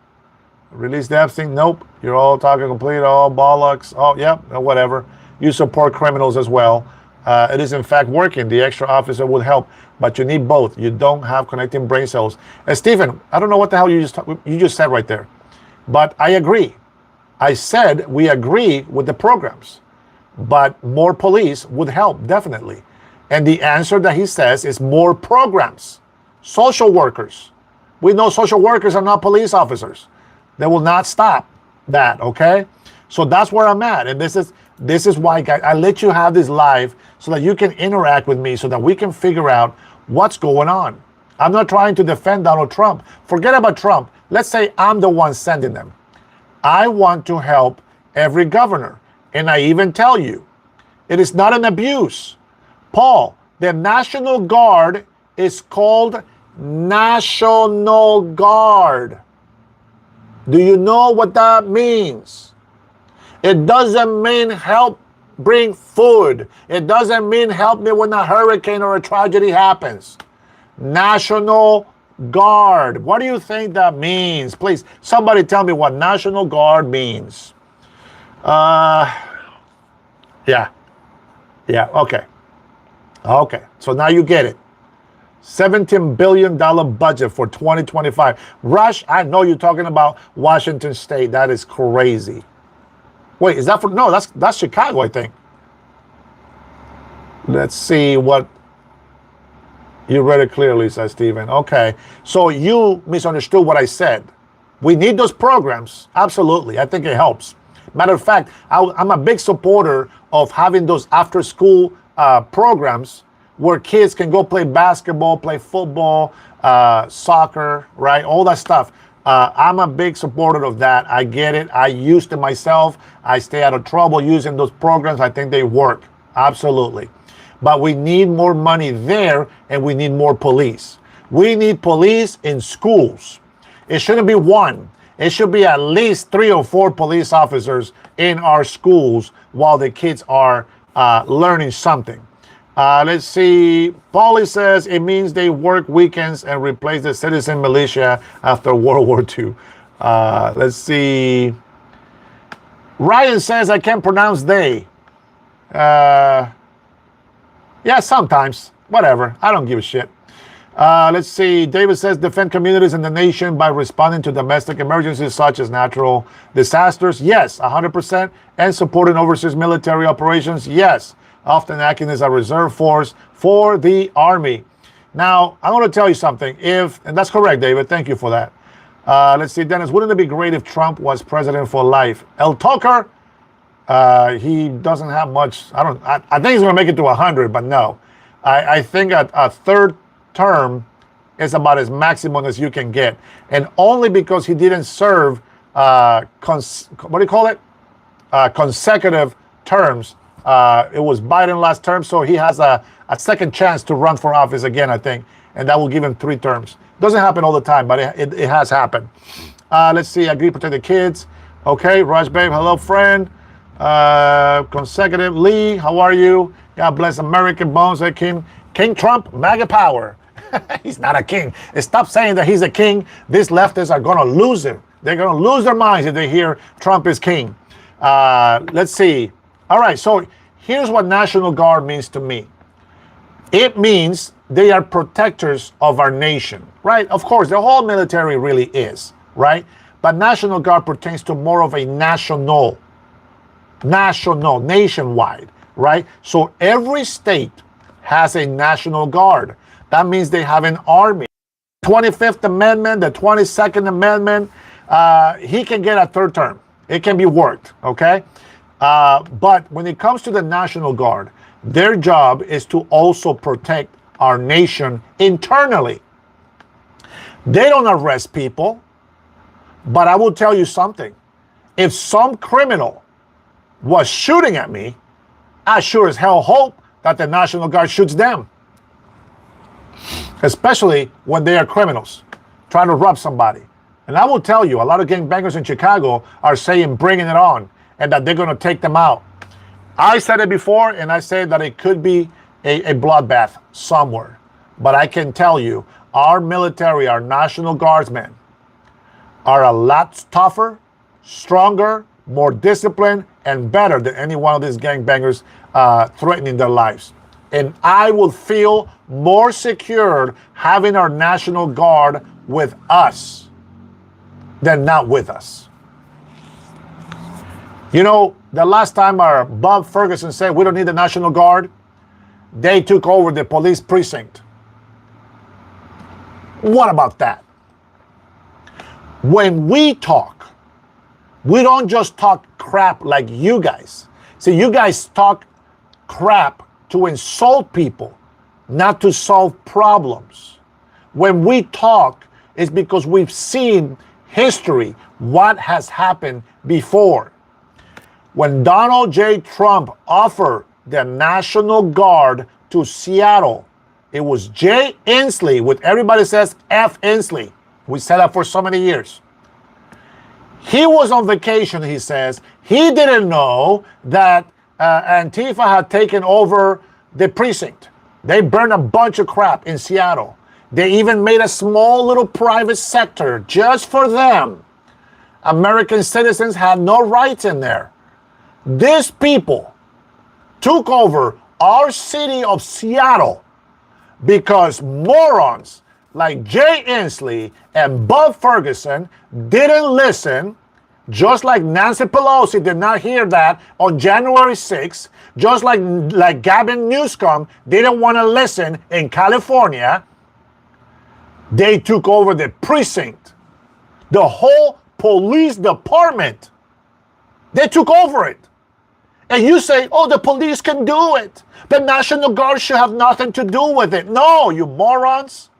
Release the Epstein. Nope. You're all talking complete, all bollocks. Oh, yeah, whatever. You support criminals as well. It is in fact working. The extra officer would help, but you need both. You don't have connecting brain cells. And Stephen, I don't know what the hell you just said right there, but I agree. I said we agree with the programs, but more police would help, definitely. And the answer that he says is more programs. Social workers. We know social workers are not police officers. They will not stop that, okay? So that's where I'm at. And this is why, guys, I let you have this live so that you can interact with me so that we can figure out what's going on. I'm not trying to defend Donald Trump. Forget about Trump. Let's say I'm the one sending them. I want to help every governor. And I even tell you, it is not an abuse. Paul, the National Guard is called National Guard. Do you know what that means? It doesn't mean help bring food. It doesn't mean help me when a hurricane or a tragedy happens. National Guard. What do you think that means? Please, somebody tell me what National Guard means. Yeah, okay. Okay, so now you get it. $17 billion budget for 2025. Rush, I know you're talking about Washington State. That is crazy. Wait, is that for, no, that's Chicago, I think. Let's see what, you read it clearly, says Stephen. Okay, so you misunderstood what I said. We need those programs, absolutely. I think it helps. Matter of fact, I'm a big supporter of having those after-school programs where kids can go play basketball, play football, soccer, right? All that stuff. I'm a big supporter of that. I get it. I used it myself. I stay out of trouble using those programs. I think they work. Absolutely. But we need more money there, and we need more police. We need police in schools. It shouldn't be one. It should be at least 3 or 4 police officers in our schools while the kids are learning something. Let's see. Paulie says it means they work weekends and replace the citizen militia after World War II. Let's see. Ryan says I can't pronounce they. Yeah, sometimes. Whatever. I don't give a shit. Let's see. David says defend communities and the nation by responding to domestic emergencies such as natural disasters. Yes, 100%. And supporting overseas military operations. Yes, often acting as a reserve force for the Army. Now, I want to tell you something. And that's correct, David. Thank you for that. Let's see, Dennis. Wouldn't it be great if Trump was president for life? El Tucker, he doesn't have much. I think he's going to make it to 100, but no. I think a third term is about as maximum as you can get, and only because he didn't serve consecutive terms. It was Biden last term, so he has a second chance to run for office again, I think, and that will give him 3 terms. Doesn't happen all the time, but it has happened. Let's see. Agree, protect the kids. Okay, Raj babe, hello friend. Consecutive. Lee, how are you? God bless American bones. Hey, King Trump, MAGA power. He's not a king. Stop saying that he's a king. These leftists are going to lose it. They're going to lose their minds if they hear Trump is king. Let's see. All right, so here's what National Guard means to me. It means they are protectors of our nation, right? Of course, the whole military really is, right? But National Guard pertains to more of a nationwide, right? So every state has a National Guard. That means they have an army. 25th Amendment, the 22nd Amendment, he can get a third term. It can be worked, okay? But when it comes to the National Guard, their job is to also protect our nation internally. They don't arrest people, but I will tell you something. If some criminal was shooting at me, I sure as hell hope that the National Guard shoots them. Especially when they are criminals trying to rob somebody. And I will tell you, a lot of gangbangers in Chicago are saying bringing it on and that they're going to take them out. I said it before, and I said that it could be a bloodbath somewhere. But I can tell you, our military, our National Guardsmen, are a lot tougher, stronger, more disciplined, and better than any one of these gangbangers threatening their lives. And I will feel more secure having our National Guard with us than not with us. You know, the last time our Bob Ferguson said we don't need the National Guard, they took over the police precinct. What about that? When we talk, we don't just talk crap like you guys. See, you guys talk crap to insult people, not to solve problems. When we talk, it's because we've seen history, what has happened before. When Donald J. Trump offered the National Guard to Seattle, it was Jay Inslee, with everybody says F. Inslee. We said that for so many years. He was on vacation, he says. He didn't know that Antifa had taken over the precinct. They burned a bunch of crap in Seattle. They even made a small little private sector just for them. American citizens had no rights in there. These people took over our city of Seattle because morons like Jay Inslee and Bob Ferguson didn't listen, just like Nancy Pelosi did not hear that on January 6th, just like Gavin Newsom didn't want to listen in California. They took over the precinct, the whole police department. They took over it. And you say, oh, the police can do it. The National Guard should have nothing to do with it. No, you morons.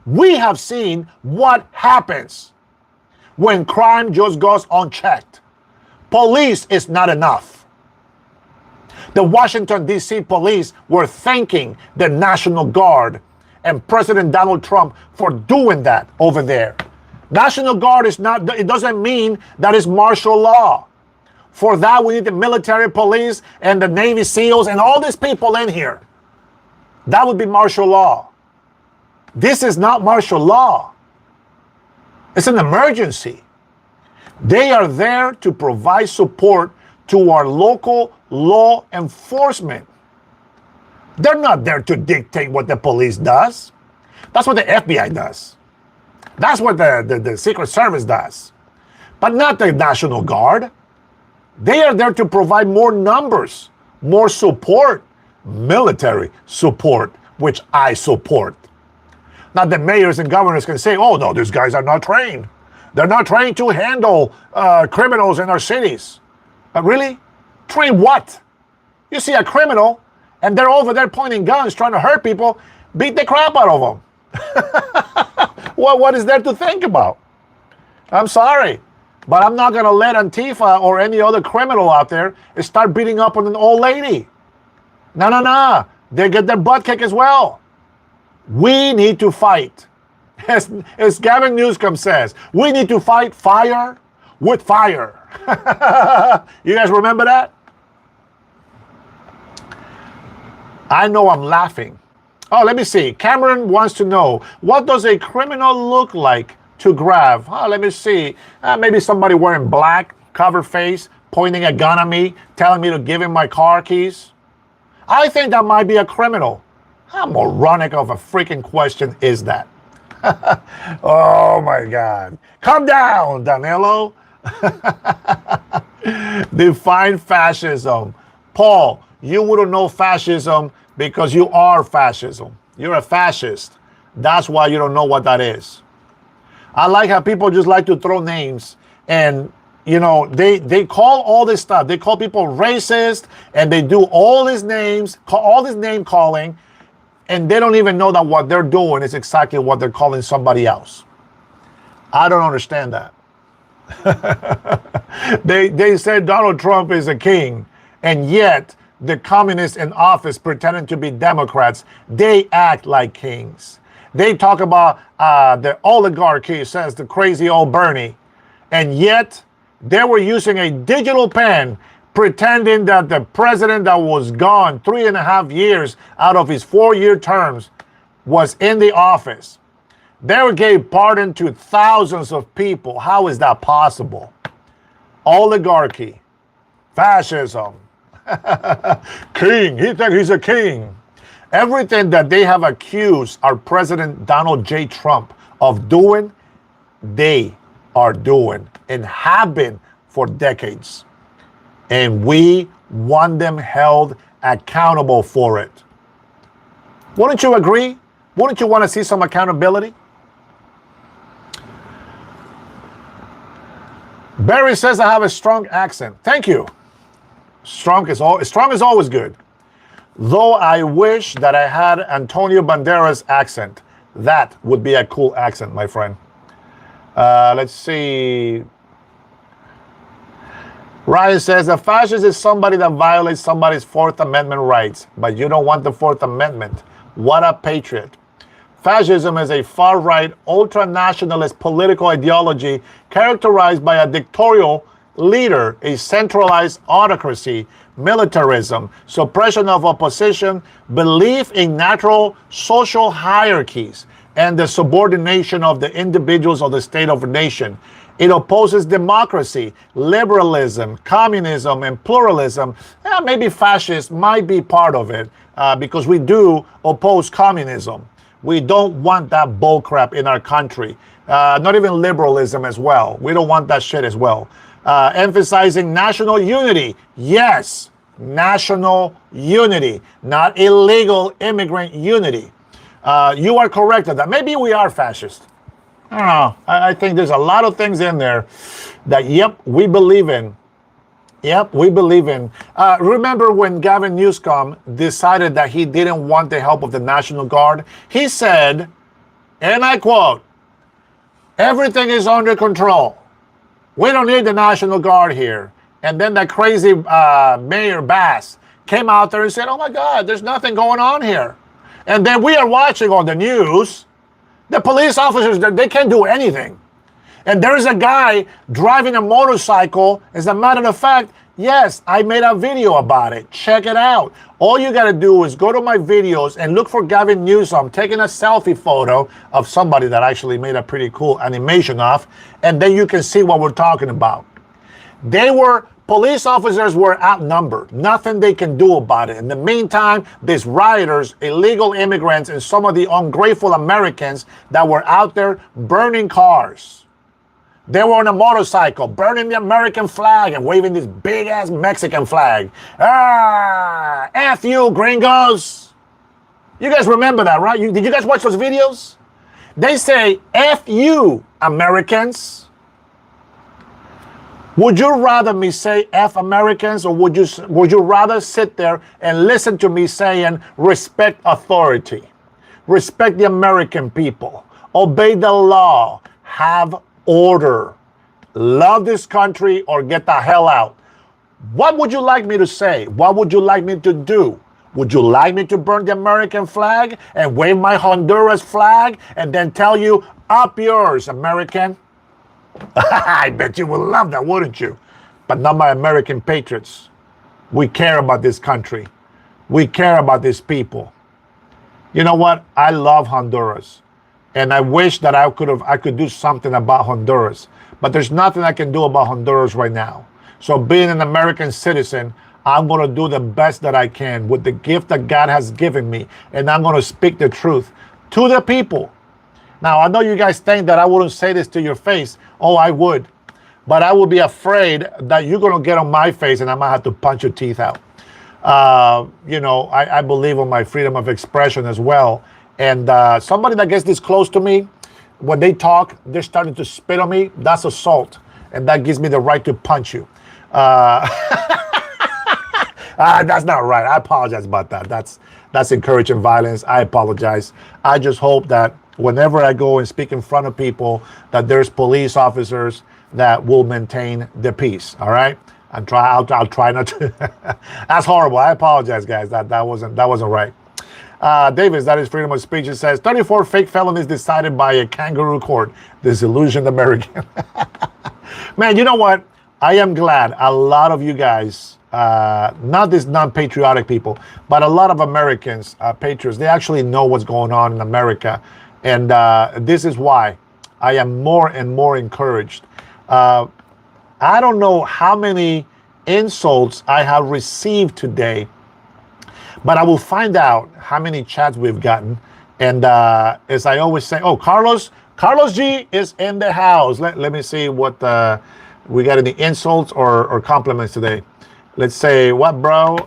We have seen what happens when crime just goes unchecked. Police is not enough. The Washington, D.C. police were thanking the National Guard and President Donald Trump for doing that over there. National Guard is not, it doesn't mean that it's martial law. For that, we need the military police and the Navy SEALs and all these people in here. That would be martial law. This is not martial law. It's an emergency. They are there to provide support to our local law enforcement. They're not there to dictate what the police does. That's what the FBI does. That's what the Secret Service does. But not the National Guard. They are there to provide more numbers, more support, military support, which I support. Now the mayors and governors can say, oh no, these guys are not trained. They're not trained to handle criminals in our cities. Really? Train what? You see a criminal and they're over there pointing guns, trying to hurt people, beat the crap out of them. What is there to think about? I'm sorry, but I'm not going to let Antifa or any other criminal out there start beating up on an old lady. No. They get their butt kicked as well. We need to fight. As Gavin Newsom says, we need to fight fire with fire. You guys remember that? I know I'm laughing. Oh, let me see. Cameron wants to know, what does a criminal look like to grab? Oh, let me see. Maybe somebody wearing black, cover face, pointing a gun at me, telling me to give him my car keys. I think that might be a criminal. How moronic of a freaking question is that? Oh my God. Calm down, Danilo. Define fascism. Paul, you wouldn't know fascism because you are fascism. You're a fascist. That's why you don't know what that is. I like how people just like to throw names and, you know, they call all this stuff. They call people racist and they do all these names, all this name calling, and they don't even know that what they're doing is exactly what they're calling somebody else. I don't understand that. They said Donald Trump is a king, and yet the communists in office pretending to be Democrats, they act like kings. They talk about the oligarchy, says the crazy old Bernie, and yet they were using a digital pen pretending that the president that was gone 3.5 years out of his 4-year terms was in the office. They gave pardon to thousands of people. How is that possible? Oligarchy, fascism, king, he thinks he's a king. Everything that they have accused our President Donald J. Trump of doing, they are doing and have been for decades. And we want them held accountable for it. Wouldn't you agree? Wouldn't you want to see some accountability? Barry says I have a strong accent. Thank you. Strong is always good. Though I wish that I had Antonio Banderas' accent. That would be a cool accent, my friend. Let's see. Ryan says a fascist is somebody that violates somebody's Fourth Amendment rights, but you don't want the Fourth Amendment. What a patriot. Fascism is a far-right, ultra-nationalist political ideology characterized by a dictatorial leader, a centralized autocracy, militarism, suppression of opposition, belief in natural social hierarchies, and the subordination of the individuals of the state of a nation. It opposes democracy, liberalism, communism, and pluralism. Maybe fascists might be part of it because we do oppose communism. We don't want that bullcrap in our country. Not even liberalism as well. We don't want that shit as well. Emphasizing national unity. Yes, national unity, not illegal immigrant unity. You are correct on that. Maybe we are fascist. I don't know. I think there's a lot of things in there that, yep, we believe in. Yep, we believe in. Remember when Gavin Newsom decided that he didn't want the help of the National Guard? He said, and I quote, "Everything is under control. We don't need the National Guard here." And then that crazy Mayor Bass came out there and said, "Oh my God, there's nothing going on here." And then we are watching on the news, the police officers, they can't do anything. And there's a guy driving a motorcycle. As a matter of fact, yes, I made a video about it. Check it out. All you got to do is go to my videos and look for Gavin Newsom taking a selfie photo of somebody that actually made a pretty cool animation of, and then you can see what we're talking about. They were Police officers were outnumbered. Nothing they can do about it. In the meantime, these rioters, illegal immigrants, and some of the ungrateful Americans that were out there burning cars. They were on a motorcycle, burning the American flag and waving this big-ass Mexican flag. Ah, F you, gringos. You guys remember that, right? Did you guys watch those videos? They say, F you, Americans. Would you rather me say F Americans, or would you rather sit there and listen to me saying respect authority, respect the American people, obey the law, have order, love this country, or get the hell out? What would you like me to say? What would you like me to do? Would you like me to burn the American flag and wave my Honduras flag and then tell you, up yours, American? I bet you would love that, wouldn't you? But not my American patriots. We care about this country. We care about these people. You know what? I love Honduras. And I wish that I could do something about Honduras. But there's nothing I can do about Honduras right now. So being an American citizen, I'm going to do the best that I can with the gift that God has given me. And I'm going to speak the truth to the people. Now, I know you guys think that I wouldn't say this to your face. Oh, I would. But I would be afraid that you're going to get on my face and I might have to punch your teeth out. I believe in my freedom of expression as well. And somebody that gets this close to me, when they talk, they're starting to spit on me. That's assault. And that gives me the right to punch you. That's not right. I apologize about that. That's encouraging violence. I apologize. I just hope that whenever I go and speak in front of people, that there's police officers that will maintain the peace. All right. I'll try not to. That's horrible. I apologize, guys. That wasn't right. Davis, that is freedom of speech. It says 34 fake felonies decided by a kangaroo court. Disillusioned American. Man, you know what? I am glad a lot of you guys, not these non-patriotic people, but a lot of Americans, patriots, they actually know what's going on in America. And this is why I am more and more encouraged. I don't know how many insults I have received today, but I will find out how many chats we've gotten. And as I always say, oh, Carlos G is in the house. Let me see what we got, any insults or compliments today. Let's say, what, bro?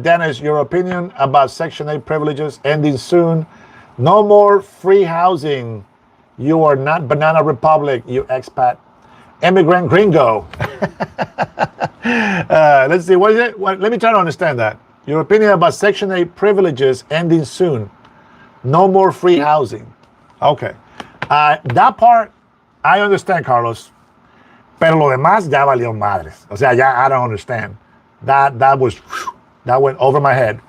Dennis, your opinion about Section 8 privileges ending soon. No more free housing. You are not Banana Republic, you expat. Immigrant gringo. Let's see, what is it? Let me try to understand that. Your opinion about Section 8 privileges ending soon. No more free housing. Okay. That part, I understand, Carlos. Pero lo demás ya valió madres. O sea, ya I don't understand. That went over my head.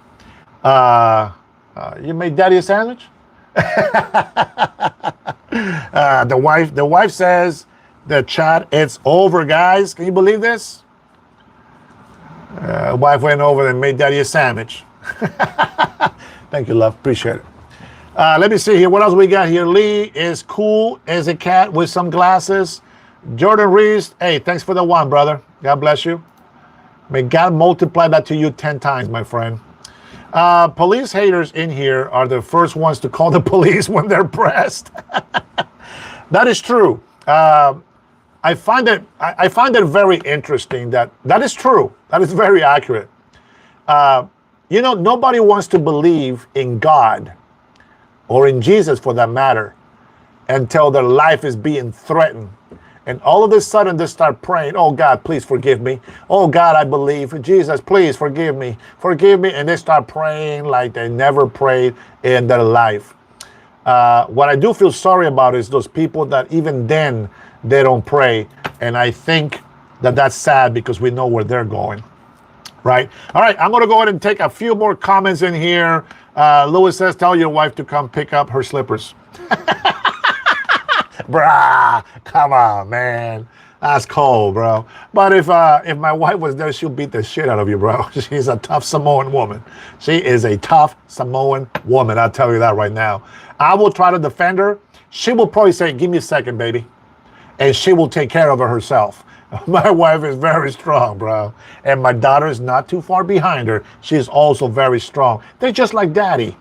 You made daddy a sandwich? The wife says the chat, it's over, guys. Can you believe this? Wife went over and made daddy a sandwich. Thank you, love. Appreciate it. Let me see here. What else we got here? Lee is cool as a cat with some glasses. Jordan Reese, hey, thanks for the one, brother. God bless you. May God multiply that to you 10 times, my friend. Police haters in here are the first ones to call the police when they're pressed. That is true. I find it very interesting that is true. That is very accurate. Nobody wants to believe in God or in Jesus for that matter until their life is being threatened. And all of a sudden they start praying, oh God, please forgive me. Oh God, I believe. Jesus, please forgive me. Forgive me. And they start praying like they never prayed in their life. What I do feel sorry about is those people that even then they don't pray. And I think that that's sad because we know where they're going. Right? All right, I'm going to go ahead and take a few more comments in here. Louis says, tell your wife to come pick up her slippers. Bruh, come on, man. That's cold, bro. But if my wife was there, she'll beat the shit out of you, bro. She's a tough Samoan woman. She is a tough Samoan woman. I'll tell you that right now. I will try to defend her. She will probably say, give me a second, baby. And she will take care of her herself. My wife is very strong, bro. And my daughter is not too far behind her. She is also very strong. They're just like daddy.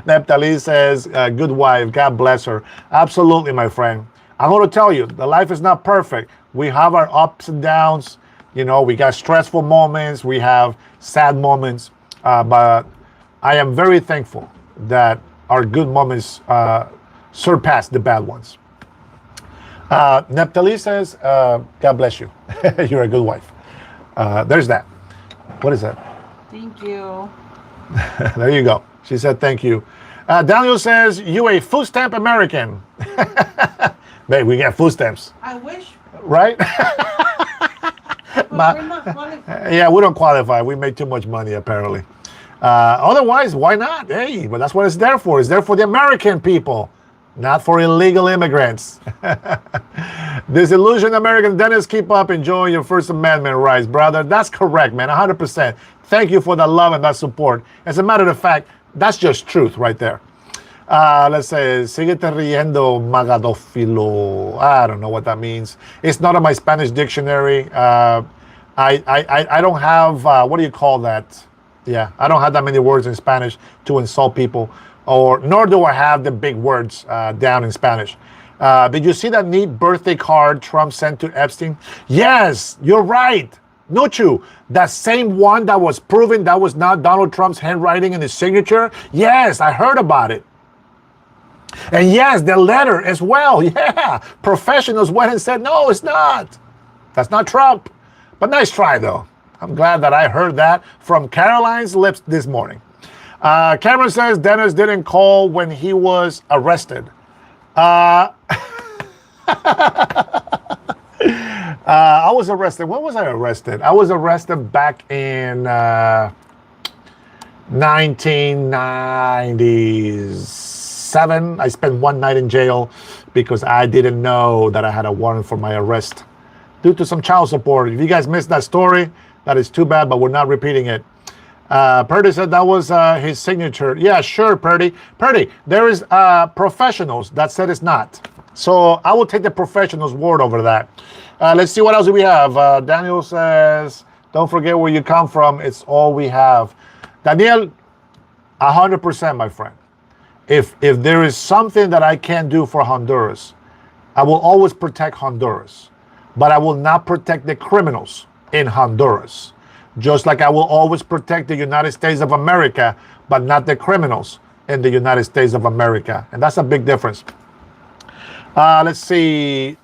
Neptali says, good wife. God bless her. Absolutely, my friend. I'm going to tell you, the life is not perfect. We have our ups and downs. You know, we got stressful moments. We have sad moments. But I am very thankful that our good moments surpass the bad ones. Neptali says, God bless you. You're a good wife. There's that. What is that? Thank you. There you go. She said thank you. Daniel says, you a food stamp American. Babe, we get food stamps. I wish. Right? But we're not qualified. Yeah, we don't qualify. We make too much money, apparently. Otherwise, why not? Hey, but that's what it's there for. It's there for the American people, not for illegal immigrants. Disillusioned American Dennis, keep up enjoying your First Amendment rights, brother. That's correct, man, 100%. Thank you for that love and that support. As a matter of fact, that's just truth right there. Let's say, síguete riendo, magadófilo. I don't know what that means. It's not in my Spanish dictionary. I don't have, what do you call that? Yeah, I don't have that many words in Spanish to insult people, nor do I have the big words down in Spanish. Did you see that neat birthday card Trump sent to Epstein? Yes, you're right. Nuchu, that same one that was proven that was not Donald Trump's handwriting in his signature? Yes, I heard about it. And yes, the letter as well. Yeah, professionals went and said, no, it's not. That's not Trump. But nice try, though. I'm glad that I heard that from Caroline's lips this morning. Cameron says Dennis didn't call when he was arrested. I was arrested. When was I arrested? I was arrested back in 1997. I spent one night in jail because I didn't know that I had a warrant for my arrest due to some child support. If you guys missed that story, that is too bad, but we're not repeating it. Purdy said that was his signature. Yeah, sure, Purdy. Purdy, there is professionals that said it's not. So I will take the professional's word over that. Let's see what else do we have. Daniel says, don't forget where you come from. It's all we have. Daniel, 100%, my friend. If there is something that I can do for Honduras, I will always protect Honduras. But I will not protect the criminals in Honduras. Just like I will always protect the United States of America, but not the criminals in the United States of America. And that's a big difference. Let's see.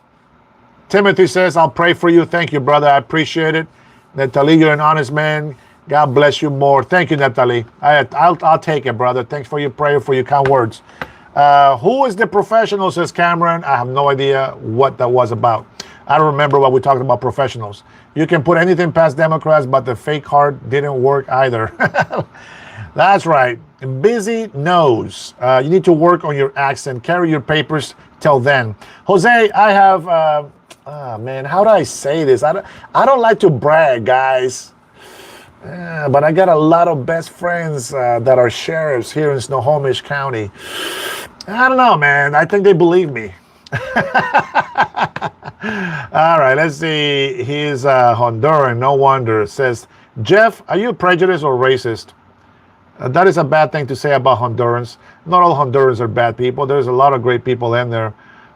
Timothy says, I'll pray for you. Thank you, brother. I appreciate it. Natalie, you're an honest man. God bless you more. Thank you, Natalie. I'll take it, brother. Thanks for your prayer, for your kind words. Who is the professional, says Cameron. I have no idea what that was about. I don't remember what we talked about professionals. You can put anything past Democrats, but the fake card didn't work either. That's right. Busy knows. You need to work on your accent. Carry your papers till then. Jose, I have, man, how do I say this? I don't like to brag, guys. But I got a lot of best friends that are sheriffs here in Snohomish County. I don't know, man. I think they believe me. All right, let's see. He's Honduran, no wonder. Says, Jeff, are you prejudiced or racist? That is a bad thing to say about Hondurans. Not all Hondurans are bad people. There's a lot of great people in there.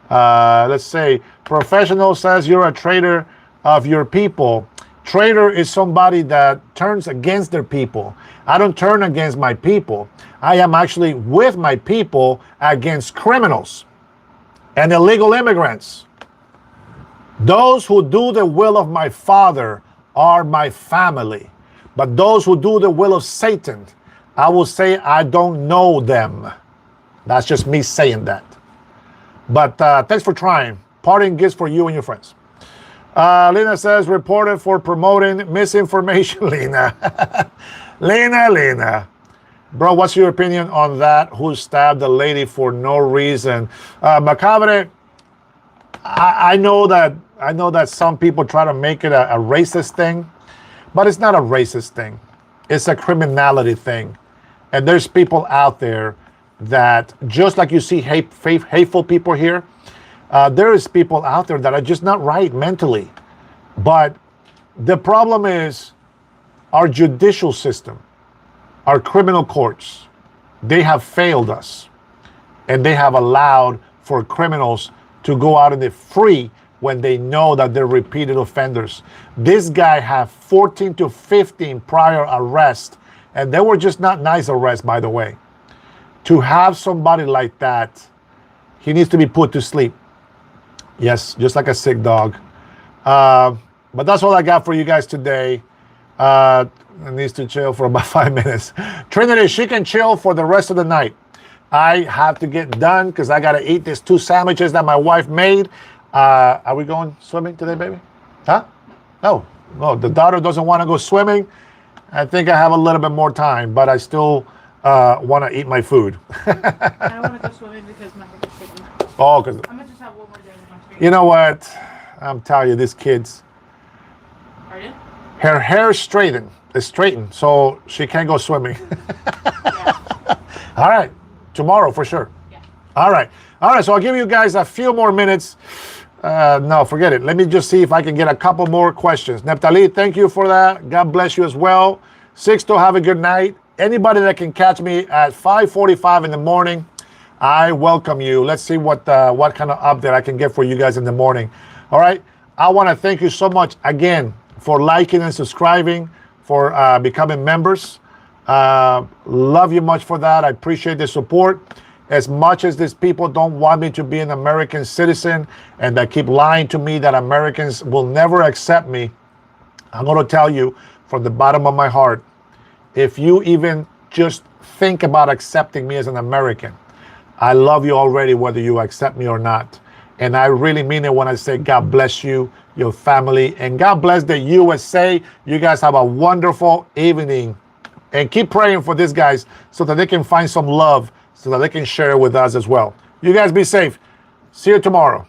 Let's say, professional says you're a traitor of your people. Traitor is somebody that turns against their people. I don't turn against my people. I am actually with my people against criminals and illegal immigrants. Those who do the will of my Father are my family. But those who do the will of Satan, I will say I don't know them. That's just me saying that. But thanks for trying. Parting gifts for you and your friends. Lena says, reported for promoting misinformation, Lena. Lena. Bro, what's your opinion on that? Who stabbed the lady for no reason? Macabre, I know that some people try to make it a racist thing, but it's not a racist thing. It's a criminality thing. And there's people out there that, just like you see hateful people here, There is people out there that are just not right mentally. But the problem is our judicial system, our criminal courts, they have failed us. And they have allowed for criminals to go out in the free when they know that they're repeated offenders. This guy had 14 to 15 prior arrests, and they were just not nice arrests, by the way. To have somebody like that, he needs to be put to sleep. Yes, just like a sick dog. But that's all I got for you guys today. It needs to chill for about 5 minutes. Trinity, she can chill for the rest of the night. I have to get done because I got to eat these 2 sandwiches that my wife made. Are we going swimming today, baby? Huh? No, the daughter doesn't want to go swimming. I think I have a little bit more time, but I still want to eat my food. I want to go swimming because my hair is shaking. Oh, because I'm going to just have one more day with my hair. you know what? I'm telling you, these kids, Are you? her hair is straightened, so she can't go swimming. Yeah. All right, tomorrow for sure. Yeah. All right, so I'll give you guys a few more minutes. No, forget it. Let me just see if I can get a couple more questions. Neptali, thank you for that. God bless you as well. Sixto, have a good night. Anybody that can catch me at 5:45 in the morning, I welcome you. Let's see what kind of update I can get for you guys in the morning. All right. I want to thank you so much again for liking and subscribing, for becoming members. Love you much for that. I appreciate the support. As much as these people don't want me to be an American citizen and they keep lying to me that Americans will never accept me, I'm going to tell you from the bottom of my heart, if you even just think about accepting me as an American, I love you already, whether you accept me or not. And I really mean it when I say God bless you, your family, and God bless the USA. You guys have a wonderful evening. And keep praying for these guys so that they can find some love, so that they can share it with us as well. You guys be safe. See you tomorrow.